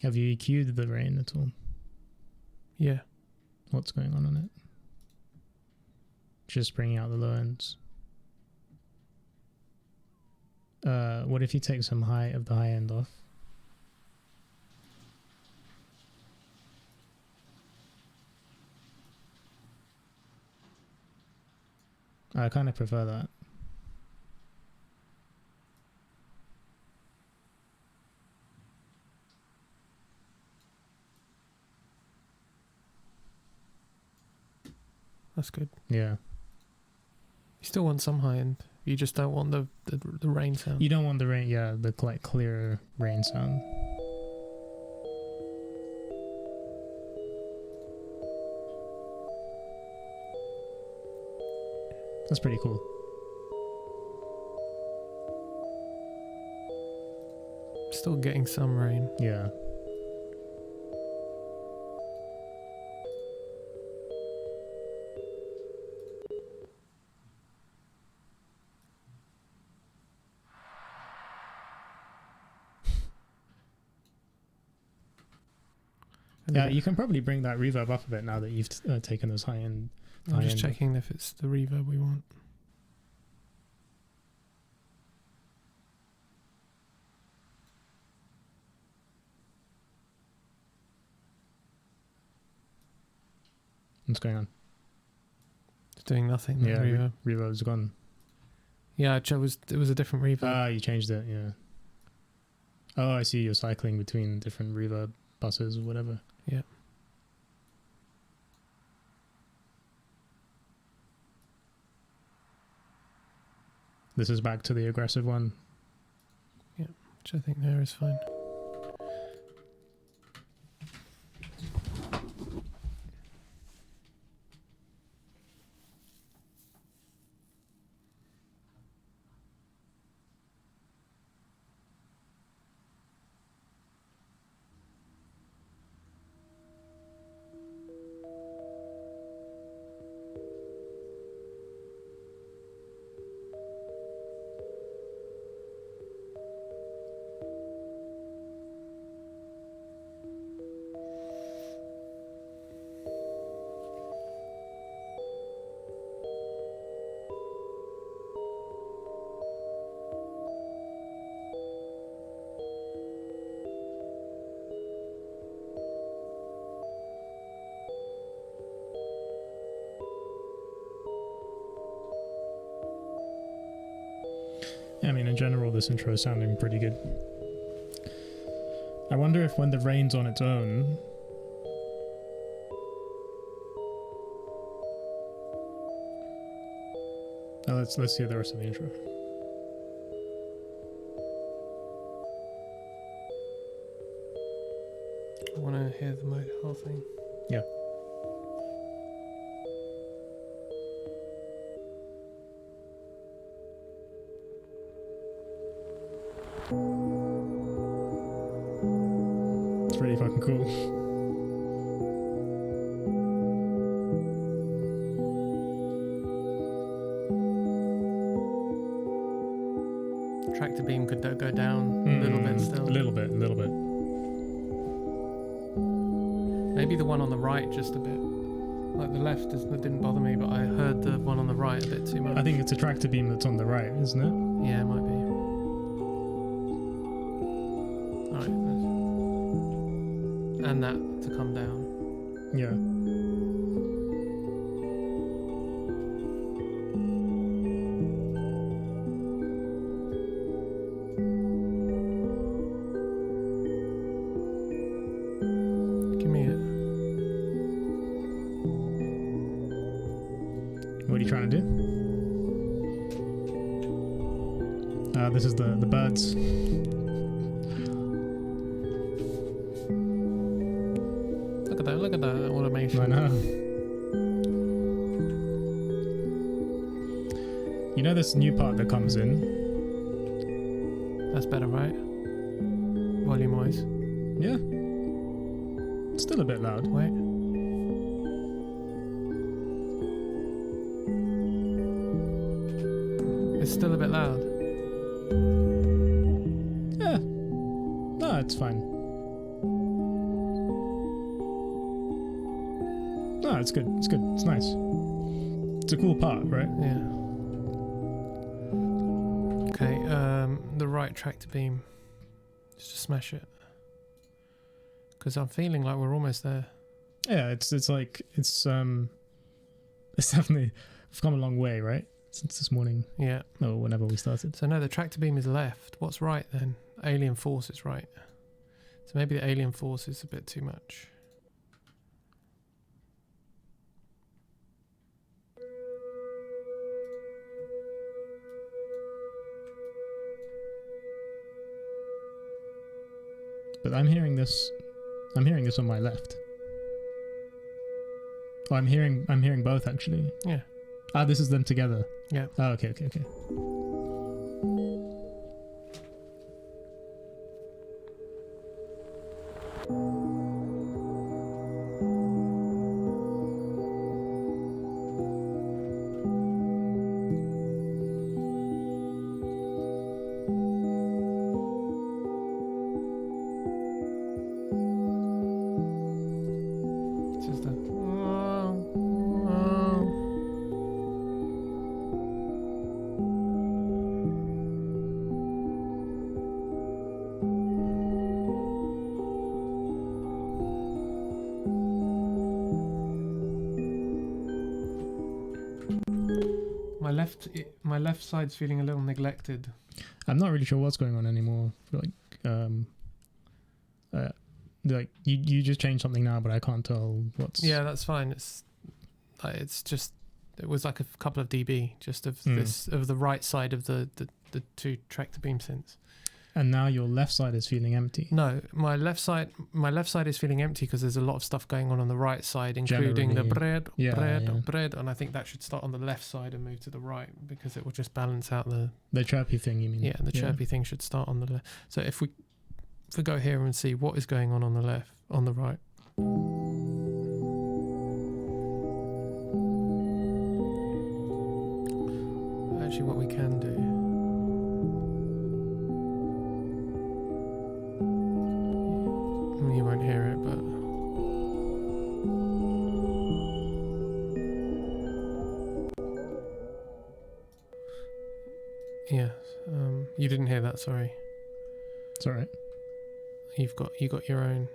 Have you EQ'd the rain at all? Yeah. What's going on it? Just bringing out the low ends. What if you take some of the high end off? I kind of prefer that. That's good. Yeah. You still want some high end. You just don't want the rain sound. You don't want the rain, yeah, the like clear rain sound. That's pretty cool. Still getting some rain. Yeah. Yeah, you can probably bring that reverb up a bit now that you've taken those high end. I'm just checking if it's the reverb we want. What's going on? It's doing nothing. Yeah, reverb. Reverb's gone. Yeah, it was a different reverb. Ah, you changed it, yeah. Oh, I see. You're cycling between different reverb buses or whatever. Yeah. This is back to the aggressive one. Yeah, which I think there is fine. Yeah, I mean, in general, this intro is sounding pretty good. I wonder if when the rain's on its own... Now let's hear the rest of the intro. I want to hear the whole thing. Yeah. It's pretty fucking cool. Tractor beam could go down a little bit still. A little bit. Maybe the one on the right just a bit. Like the left didn't bother me, but I heard the one on the right a bit too much. I think it's a tractor beam that's on the right, isn't it? Yeah, it might be. Alright. And that to come down. Yeah. Give me it. What are you trying to do? This is the birds. Look at that automation. I know. You know this new part that comes in? That's better, right? Volume wise. Yeah. It's still a bit loud. Wait. It's still a bit loud. Yeah. No, it's fine. No, it's good. It's good. It's nice. It's a cool part, right? Yeah. Okay, the right tractor beam. Just to smash it. Because I'm feeling like we're almost there. Yeah, it's definitely, we've come a long way, right? Since this morning. Yeah. No, whenever we started. So no, the tractor beam is left. What's right then? Alien force is right. So maybe the alien force is a bit too much. But I'm hearing this on my left. Oh, I'm hearing both actually. Yeah. Ah, this is them together. Yeah. Oh, okay. It's just a... My left side's feeling a little neglected. I'm not really sure what's going on anymore. I feel like you just changed something now, but I can't tell what's. Yeah, that's fine. It's just it was like a couple of dB just of this of the right side of the 2 tractor beam synths. And now your left side is feeling empty. No, my left side is feeling empty because there's a lot of stuff going on the right side, including the bread, and I think that should start on the left side and move to the right because it will just balance out the chirpy thing. You mean? Yeah, the chirpy thing should start on the left. So if we go here and see what is going on the left, on the right. Actually, what we can do. You won't hear it, but yeah, you didn't hear that. Sorry. It's all right. You got your own.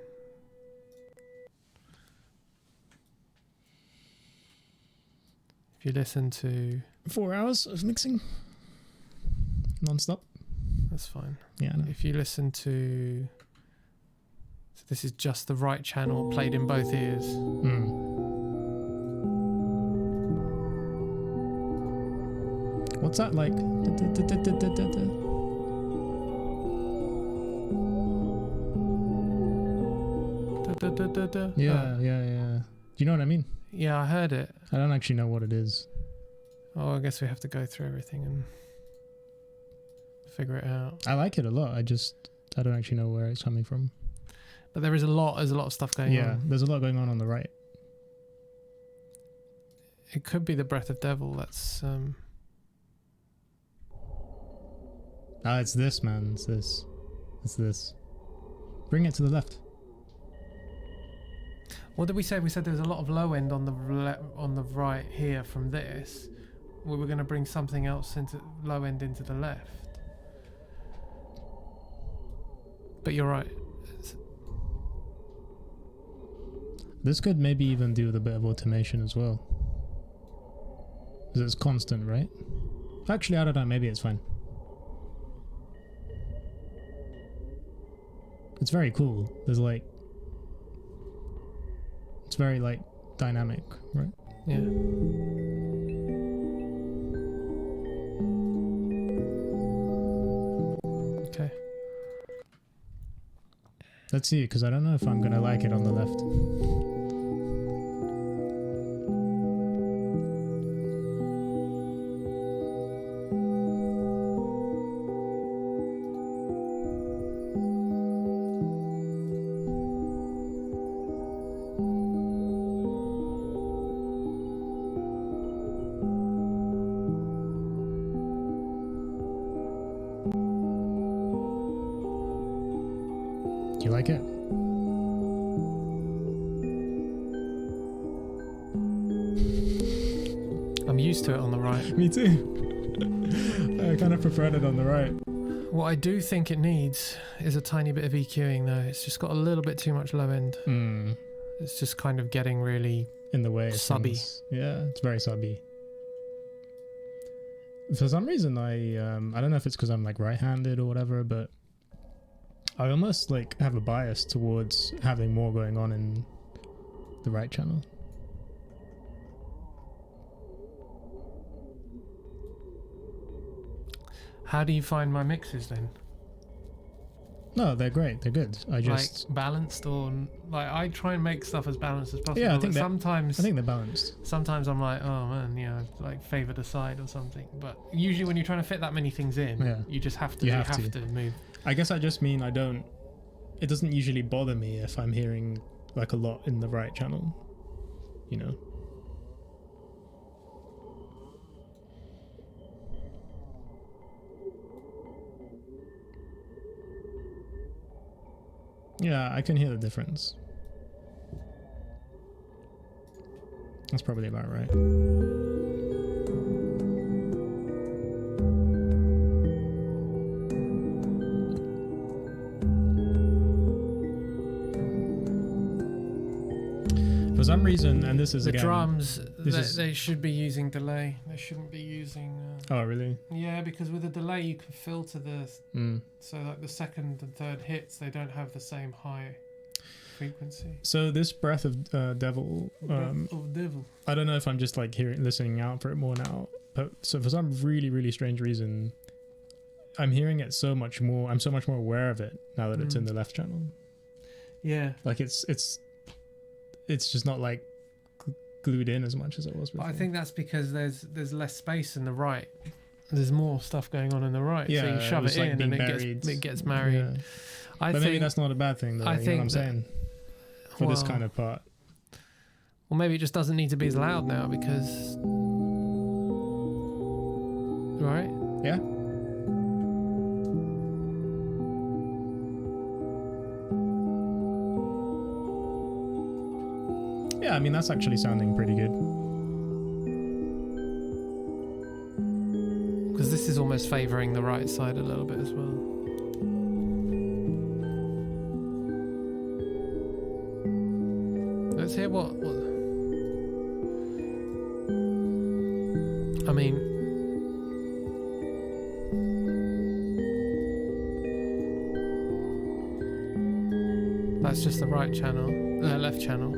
If you listen to 4 hours of mixing, non-stop. That's fine. Yeah. I know. If you listen to. This is just the right channel played in both ears. What's that like? Yeah. Do you know what I mean? Yeah, I heard it. I don't actually know what it is. Oh, I guess we have to go through everything and figure it out. I like it a lot. I don't actually know where it's coming from. But there's a lot of stuff going on. Yeah, there's a lot going on the right. It could be the breath of devil. That's it's this, man. It's this. Bring it to the left. What did we say? We said there's a lot of low end on the right here from this. We were going to bring something else into low end into the left. But you're right. This could maybe even do with a bit of automation as well. Because it's constant, right? Actually, I don't know. Maybe it's fine. It's very cool. There's like... It's very like dynamic, right? Yeah. Okay. Let's see, because I don't know if I'm gonna like it on the left. Do you like it? I'm used to it on the right. Me too. I kind of preferred it on the right. What I do think it needs is a tiny bit of EQing though. It's just got a little bit too much low end. It's just kind of getting really in the way. Subby. Yeah, it's very subby. For some reason, I don't know if it's because I'm like right-handed or whatever, but I almost like have a bias towards having more going on in the right channel. How do you find my mixes then? No, they're great. They're good. I just like balanced, or like I try and make stuff as balanced as possible. Yeah, I think think they're balanced. Sometimes I'm like, oh man, yeah, I've like favoured a side or something. But usually when you're trying to fit that many things in, you just have to. You have to move. I guess I just mean it doesn't usually bother me if I'm hearing like a lot in the right channel, you know. Yeah, I can hear the difference. That's probably about right. For some reason, and this is the again, drums, they should be using delay. They shouldn't be using. Oh, really? Yeah, because with a delay you can filter the Mm. so like the second and third hits, they don't have the same high frequency. So this Breath of Devil, Breath of Devil. I don't know if I'm just like listening out for it more now, but so for some really, really strange reason, I'm hearing it so much more. I'm so much more aware of it now that it's in the left channel. Yeah. Like it's just not like glued in as much as it was before. But I think that's because there's less space in the right. There's more stuff going on in the right. Yeah, so you shove it it like in and buried. it gets married. Yeah. But maybe that's not a bad thing, though. I You know think what I'm saying? For this kind of part. Well, maybe it just doesn't need to be as loud now because. Right? Yeah. Yeah, I mean, that's actually sounding pretty good. Because this is almost favouring the right side a little bit as well. Let's hear what I mean, that's just the right channel, left channel.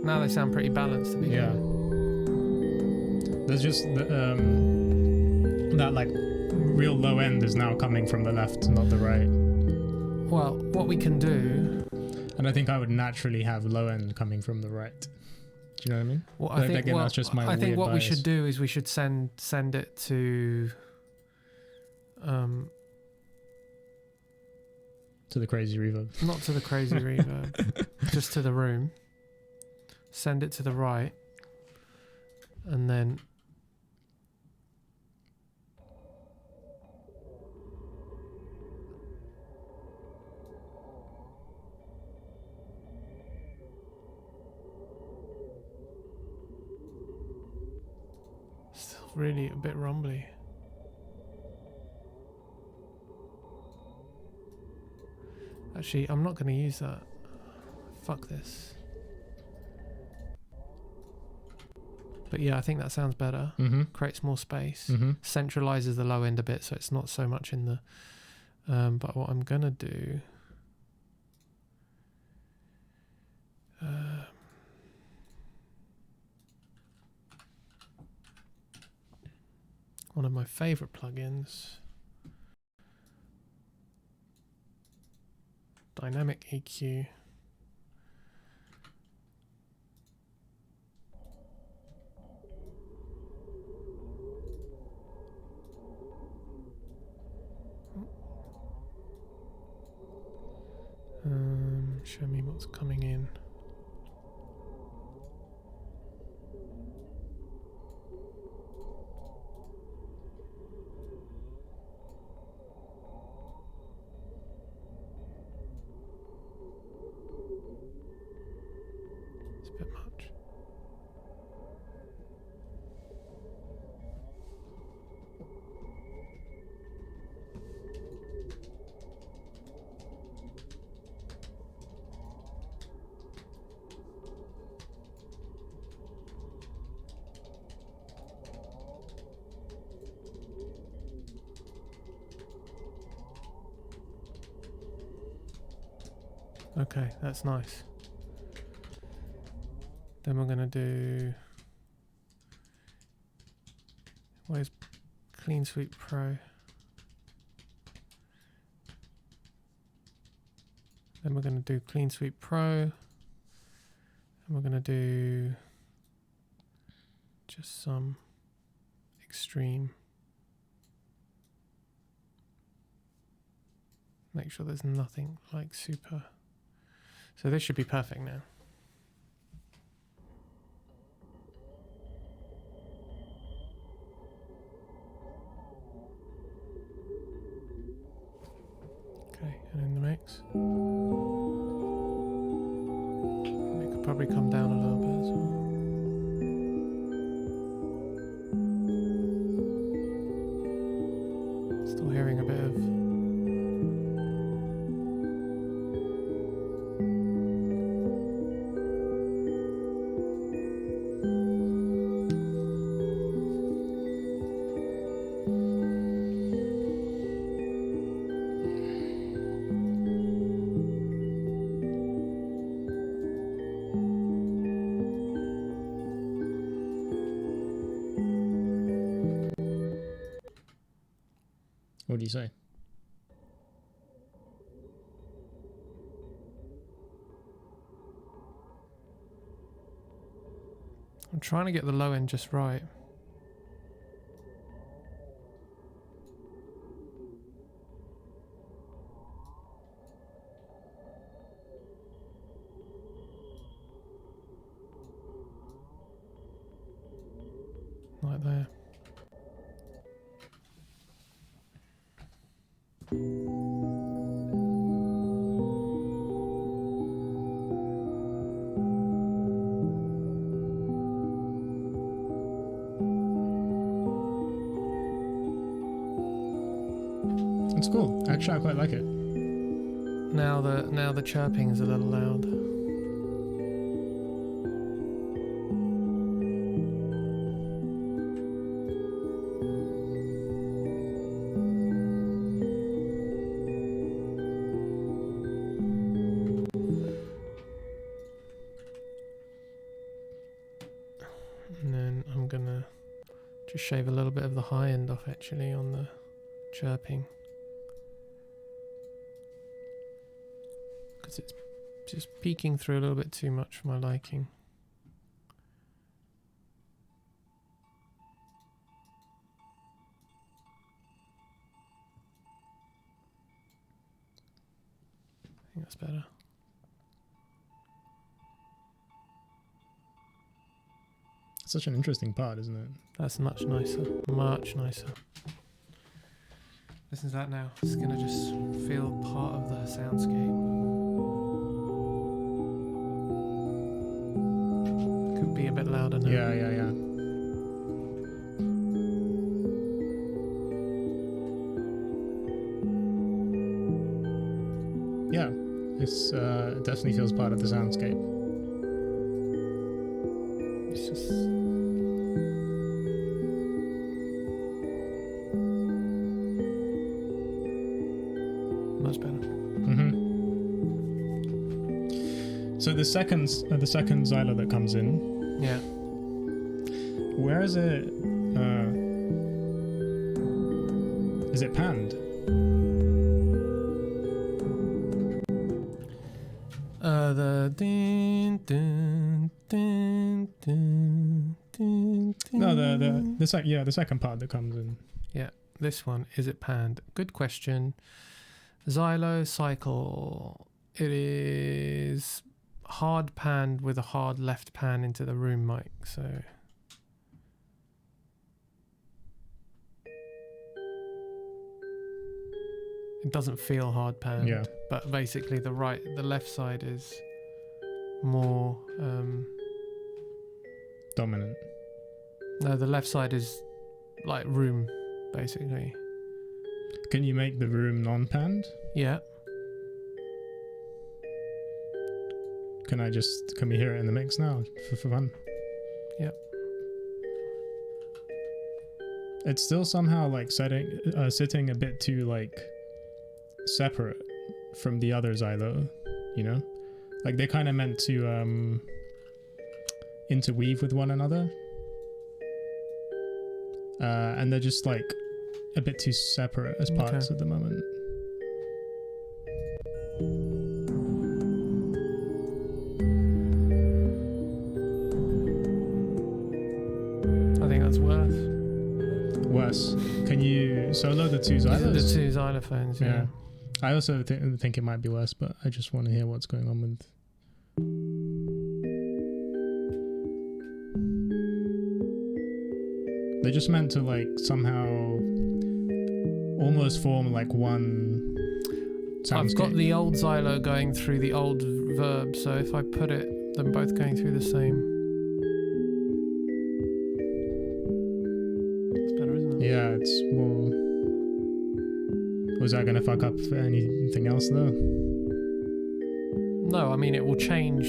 Now they sound pretty balanced to be fair. There's just that like real low end is now coming from the left, not the right. Well, what we can do, and I think I would naturally have low end coming from the right. Do you know what I mean? Well, I think, again, that's just my I think what bias. we should do is we should send it to the crazy reverb. Not to the crazy reverb, just to the room. Send it to the right, and then still really a bit rumbly. Actually, I'm not going to use that. Fuck this. But yeah, I think that sounds better. Mm-hmm. Creates more space. Mm-hmm. Centralizes the low end a bit, so it's not so much in the... but what I'm going to do... one of my favorite plugins... Dynamic EQ. Show me what's coming in. It's a bit much. Okay, that's nice. Then we're going to do... Where's Clean Sweep Pro? Then we're going to do Clean Sweep Pro. And we're going to do just some extreme. Make sure there's nothing like super. So this should be perfect now. Okay, and in the mix. It could probably come down a little bit as well. Still hearing a bit of you say? I'm trying to get the low end just right. Like there. It's cool. Actually, I quite like it. Now the chirping is a little loud. And then I'm gonna just shave a little bit of the high end off actually on the chirping. Because it's just peeking through a little bit too much for my liking. I think that's better. Such an interesting part, isn't it? That's much nicer. Much nicer. Listen to that now. It's gonna just feel part of the soundscape. Could be a bit louder now. Yeah. Yeah, this definitely feels part of the soundscape. It's just much better. So the second xylo that comes in. Yeah. Where is it? Is it panned? The din, din, din, din, din, No, din. the second part that comes in. Yeah, this one, is it panned? Good question. Xylo cycle. It is hard panned with a hard left pan into the room mic, so it doesn't feel hard panned. Yeah. But basically the left side is more Dominant. no, the left side is like room basically. Can you make the room non-panned? Yeah. Can we hear it in the mix now for fun? Yep. It's still somehow like sitting a bit too like separate from the other xylo, you know? Like they're kind of meant to interweave with one another. And they're just like a bit too separate as parts at the moment. I think that's worse. Worse. Can you solo the two xylos? The two xylophones, yeah. I also think it might be worse, but I just want to hear what's going on with. They're just meant to like somehow almost form like one soundscape. I've got the old xylo going through the old verb, so if I put them both going through the same. It's better, isn't it? Yeah, it's more. Was that going to fuck up anything else though? No, I mean it will change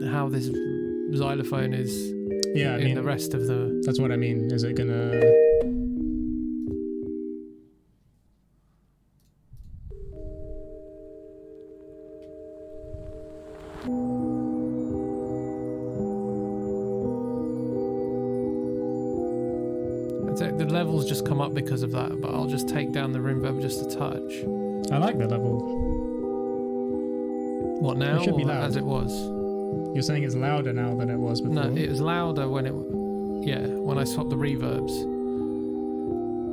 how this xylophone is in the rest of the... That's what I mean. Is it going to... the levels just come up because of that, but I'll just take down the reverb just a touch. I like the level. What now? It should be or loud. as it was. You're saying it's louder now than it was before? No, it was louder when when I swapped the reverbs.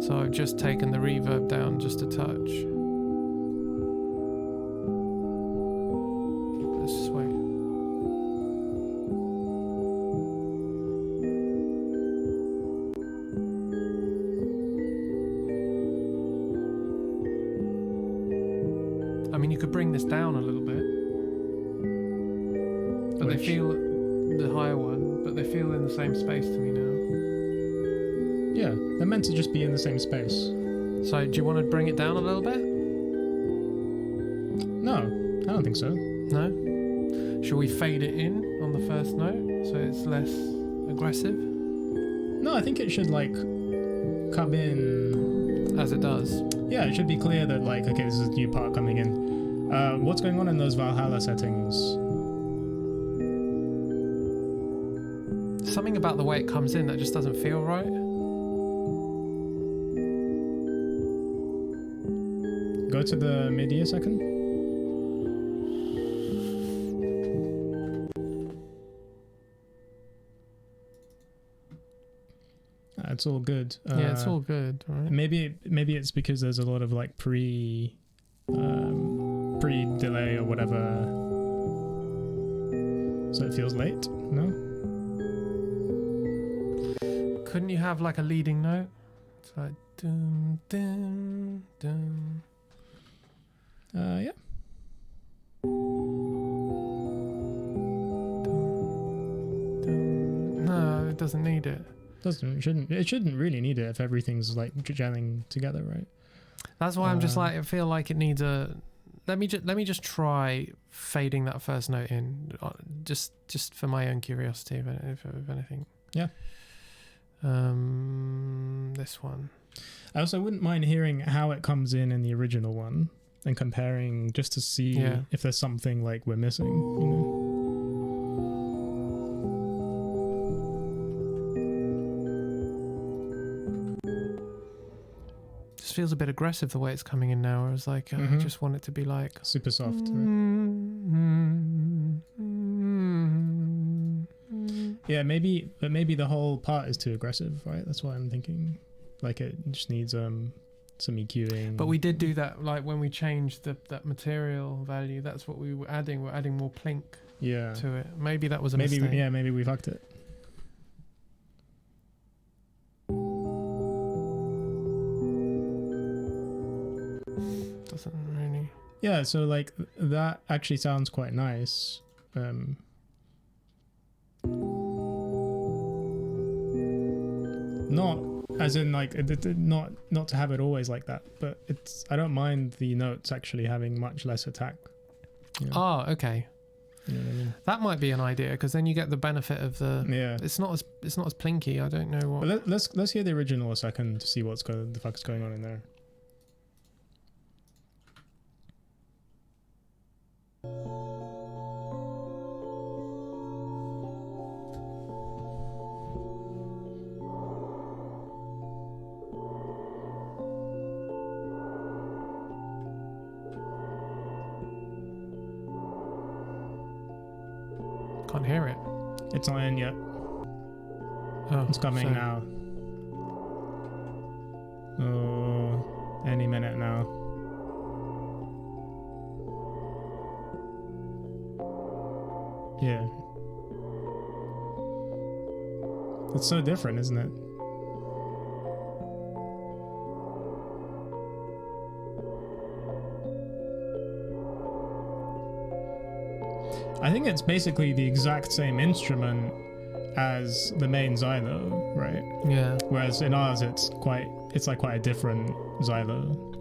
So I've just taken the reverb down just a touch. Let's just wait. I mean, you could bring this down a little bit. But Which? they feel the higher one, but they feel in the same space to me now. Yeah, they're meant to just be in the same space. So, do you want to bring it down a little bit? No, I don't think so. No? Should we fade it in on the first note so it's less aggressive? No, I think it should like come in. As it does. Yeah, it should be clear that like, okay, this is a new part coming in. What's going on in those Valhalla settings? Something about the way it comes in that just doesn't feel right. Go to the MIDI a second. It's all good. Yeah, it's all good, right? Maybe it's because there's a lot of like pre delay or whatever, so it feels late. No. Couldn't you have like a leading note? It's like dum dum dum. Yeah. No, it doesn't need it. It shouldn't really need it if everything's like gelling together, right? That's why I'm just like, I feel like it needs a. Let me just try fading that first note in, just for my own curiosity, if anything. Yeah. This one. I also wouldn't mind hearing how it comes in the original one and comparing just to see if there's something like we're missing, you know. Just feels a bit aggressive the way it's coming in now. I was like, I just want it to be like super soft. Yeah, maybe the whole part is too aggressive, right? That's what I'm thinking. Like it just needs some EQing. But we did do that, like when we changed that material value. That's what we were adding. We're adding more plink to it. Maybe that was a mistake. Yeah, maybe we fucked it. Doesn't really. Yeah, so like that actually sounds quite nice. Not as in like not to have it always like that, but I don't mind the notes actually having much less attack. You know? Oh, okay. You know what I mean? That might be an idea, because then you get the benefit of the. Yeah. It's not as plinky. I don't know what. But let's hear the original a second to see the fuck's going on in there. Can't hear it. It's not in yet. Oh, It's coming now. Oh, any minute now. Yeah. It's so different, isn't it? I think it's basically the exact same instrument as the main Xylo, right? Yeah. Whereas in ours, it's quite a different Xylo.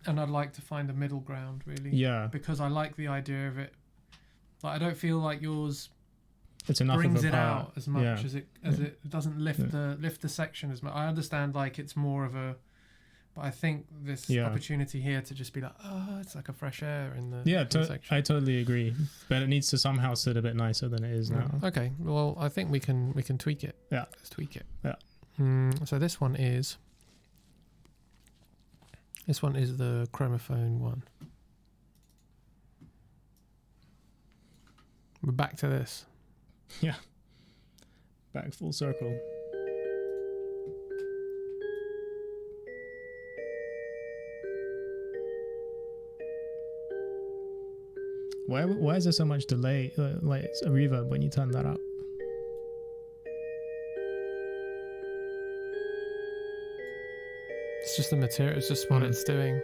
And I'd like to find a middle ground, really. Yeah. Because I like the idea of it. Like, I don't feel like yours It's enough brings of a it part. out as much as it Yeah. it doesn't lift the section as much. I understand like it's more of a But I think this opportunity here to just be like, oh, it's like a fresh air in the section. I totally agree. But it needs to somehow sit a bit nicer than it is now. Okay, well, I think we can tweak it. Yeah, let's tweak it. Yeah. So this one is the chromophone one. We're back to this. Yeah. Back full circle. Why is there so much delay, like a reverb when you turn that up? It's just the material. It's just what it's doing.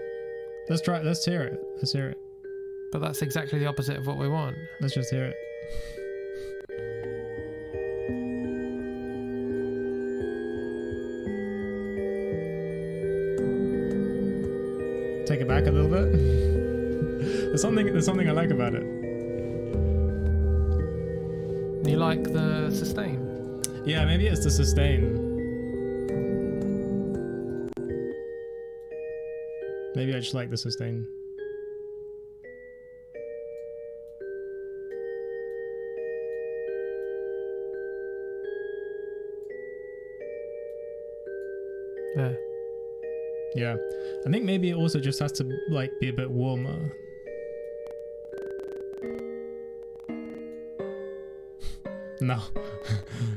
Let's hear it. Let's hear it. But that's exactly the opposite of what we want. Let's just hear it. Take it back a little bit. There's something I like about it. You like the sustain? Yeah, maybe it's the sustain. Maybe I just like the sustain. There. Yeah. I think maybe it also just has to like be a bit warmer. No.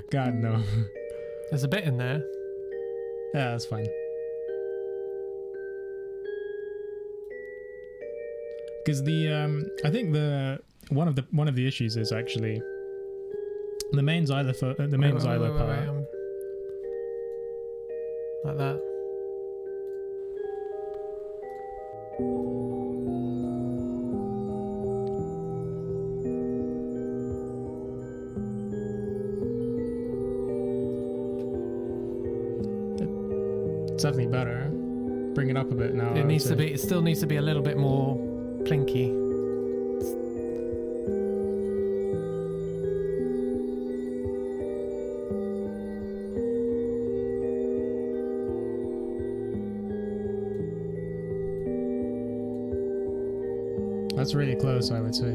God, no. There's a bit in there. Yeah, that's fine. Because I think one of the issues is actually the main xylophone, xylo part. Like that. It's definitely better. Bring it up a bit now. It still needs to be a little bit more plinky. That's really close, I would say.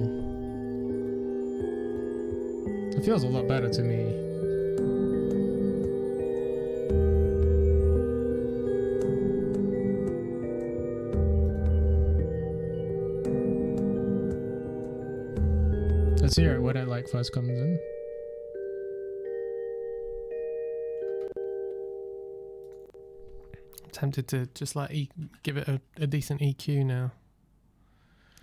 It feels a lot better to me. Let's hear it when it like first comes in. I'm tempted to just like give it a decent EQ now.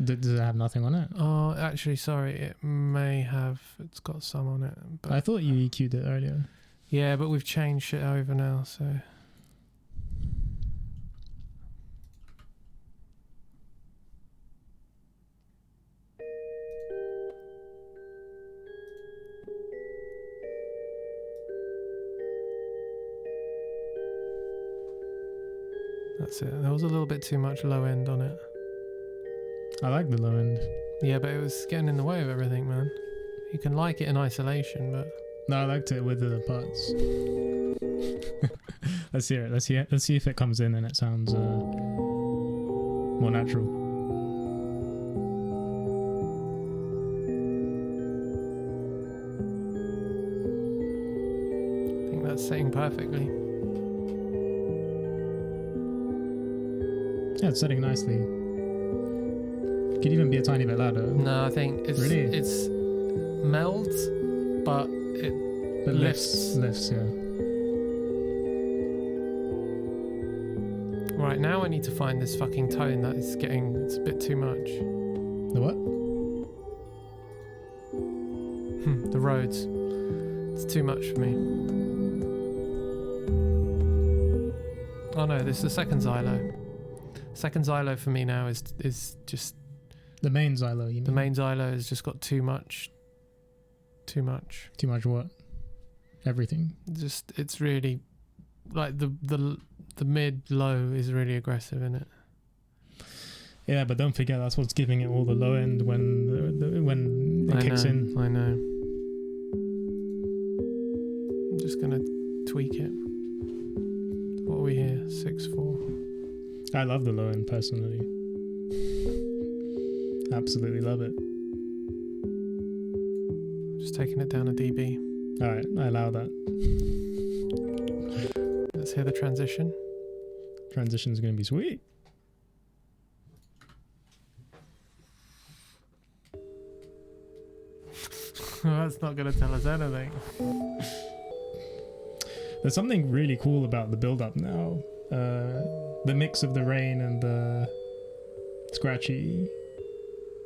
Does it have nothing on it? Oh, actually, sorry. It may have. It's got some on it. But I thought you EQ'd it earlier. Yeah, but we've changed shit over now, so. That's it. There was a little bit too much low end on it. I like the low end. Yeah, but it was getting in the way of everything, man. You can like it in isolation, but... No, I liked it with the parts. Let's hear it. Let's see if it comes in and it sounds more natural. I think that's setting perfectly. Yeah, it's setting nicely. Could even be a tiny bit louder. No, I think it's melds, but it lifts. Lifts, yeah. Right, now I need to find this fucking tone that is it's a bit too much. The what? The Rhodes. It's too much for me. Oh no, this is the second xylo. Second xylo for me now is just... The main xylo, you mean? The main xylo has just got too much. Too much. Too much what? Everything. Just, it's really... Like, the mid low is really aggressive in it. Yeah, but don't forget that's what's giving it all the low end when it kicks in. I know. I'm just gonna tweak it. What are we here? 6/4. I love the low end personally. Absolutely love it. Just taking it down a dB. Alright, I allow that. Let's hear the transition. Transition's gonna be sweet. That's not going to tell us anything. There's something really cool about the build-up now. The mix of the rain and the scratchy.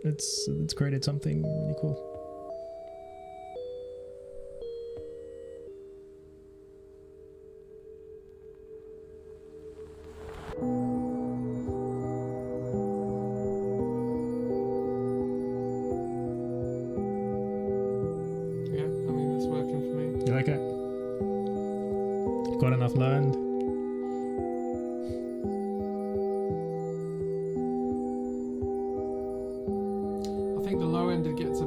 It's created something really cool. Yeah, I mean, that's working for me. You like it? Got enough low end? I think the low end gets a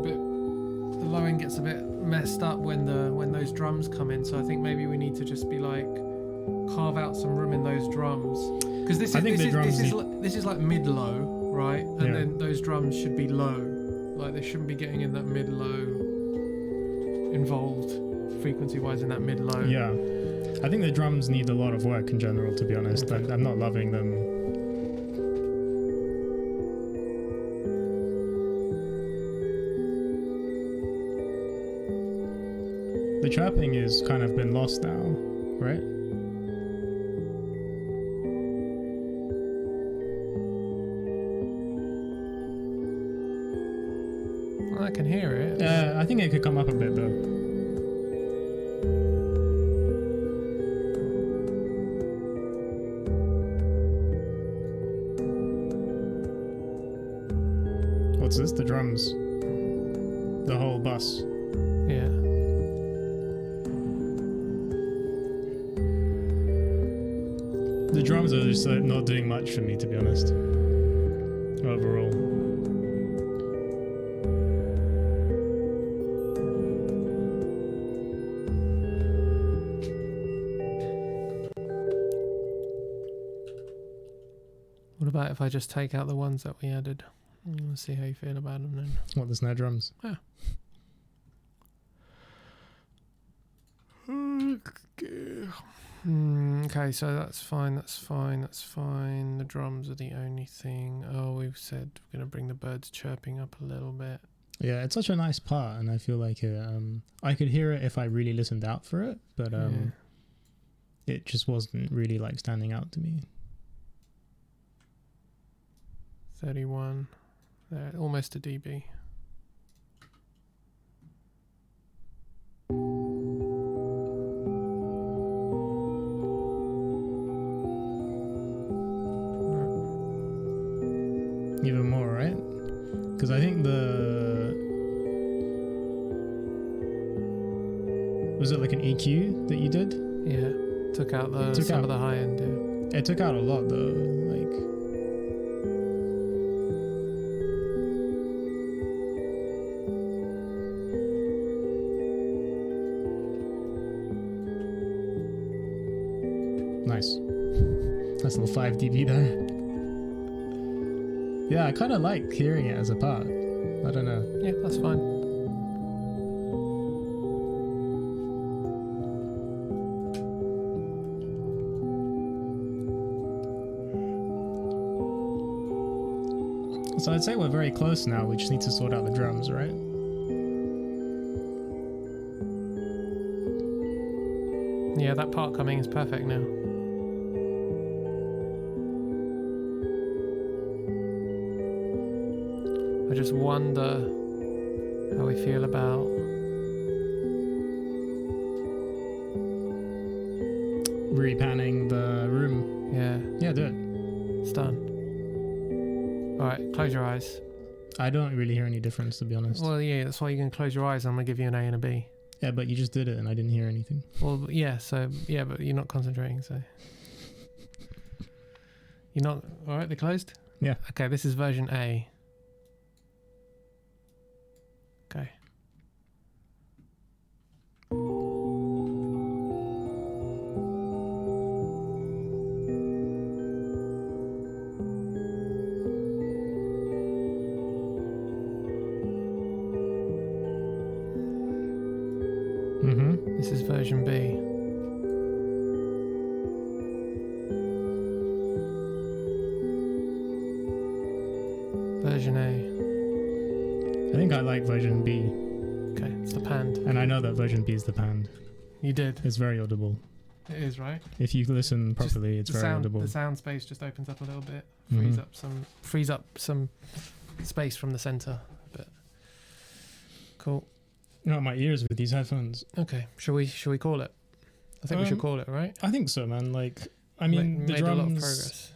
bit messed up when those drums come in. So I think maybe we need to just be like carve out some room in those drums, because this is like mid low, right? And then those drums should be low. Like they shouldn't be getting in that mid low involved frequency wise in that mid low. Yeah. I think the drums need a lot of work in general, to be honest. I'm not loving them. The trapping is kind of been lost now, right? Well, I can hear it. I think it could come up a bit though. What's this? The drums. The whole bus. Yeah. The drums are just not doing much for me, to be honest. Overall. What about if I just take out the ones that we added? Let's see how you feel about them then. What, the snare drums? Yeah. Okay, so that's fine. The drums are the only thing. Oh, we've said we're going to bring the birds chirping up a little bit. Yeah, it's such a nice part, and I feel like I could hear it if I really listened out for it, but it just wasn't really like standing out to me. 31. There, almost a dB. Even more, right? Because I think was it like an EQ that you did? Yeah, took out some of the high end. Yeah. It took out a lot though, like. Nice. That's a little 5 dB there. Yeah, I kind of like hearing it as a part. I don't know. Yeah, that's fine. So I'd say we're very close now. We just need to sort out the drums, right? Yeah, that part coming is perfect now. I just wonder how we feel about repanning the room. Yeah, do it. it's done. Alright, close your eyes. I don't really hear any difference, to be honest. Well, yeah, that's why you can close your eyes and I'm going to give you an A and a B. Yeah, but you just did it and I didn't hear anything. Well, yeah, but you're not concentrating, so. You're not. Alright, they're closed? Yeah. Okay, this is version A. Okay. This is version B. Version A. I think I like version B, Okay, it's the panned. and I know that version B is the panned. You did. It's very audible. It is, right? If you listen properly, it's the very sound, audible. The sound space just opens up a little bit, Mhm. frees up some space from the center a bit. Cool. You know, my ears with these headphones. Okay, shall we call it? I think we should call it, right? I think so, man. Like, I mean, the made a lot of drums. progress.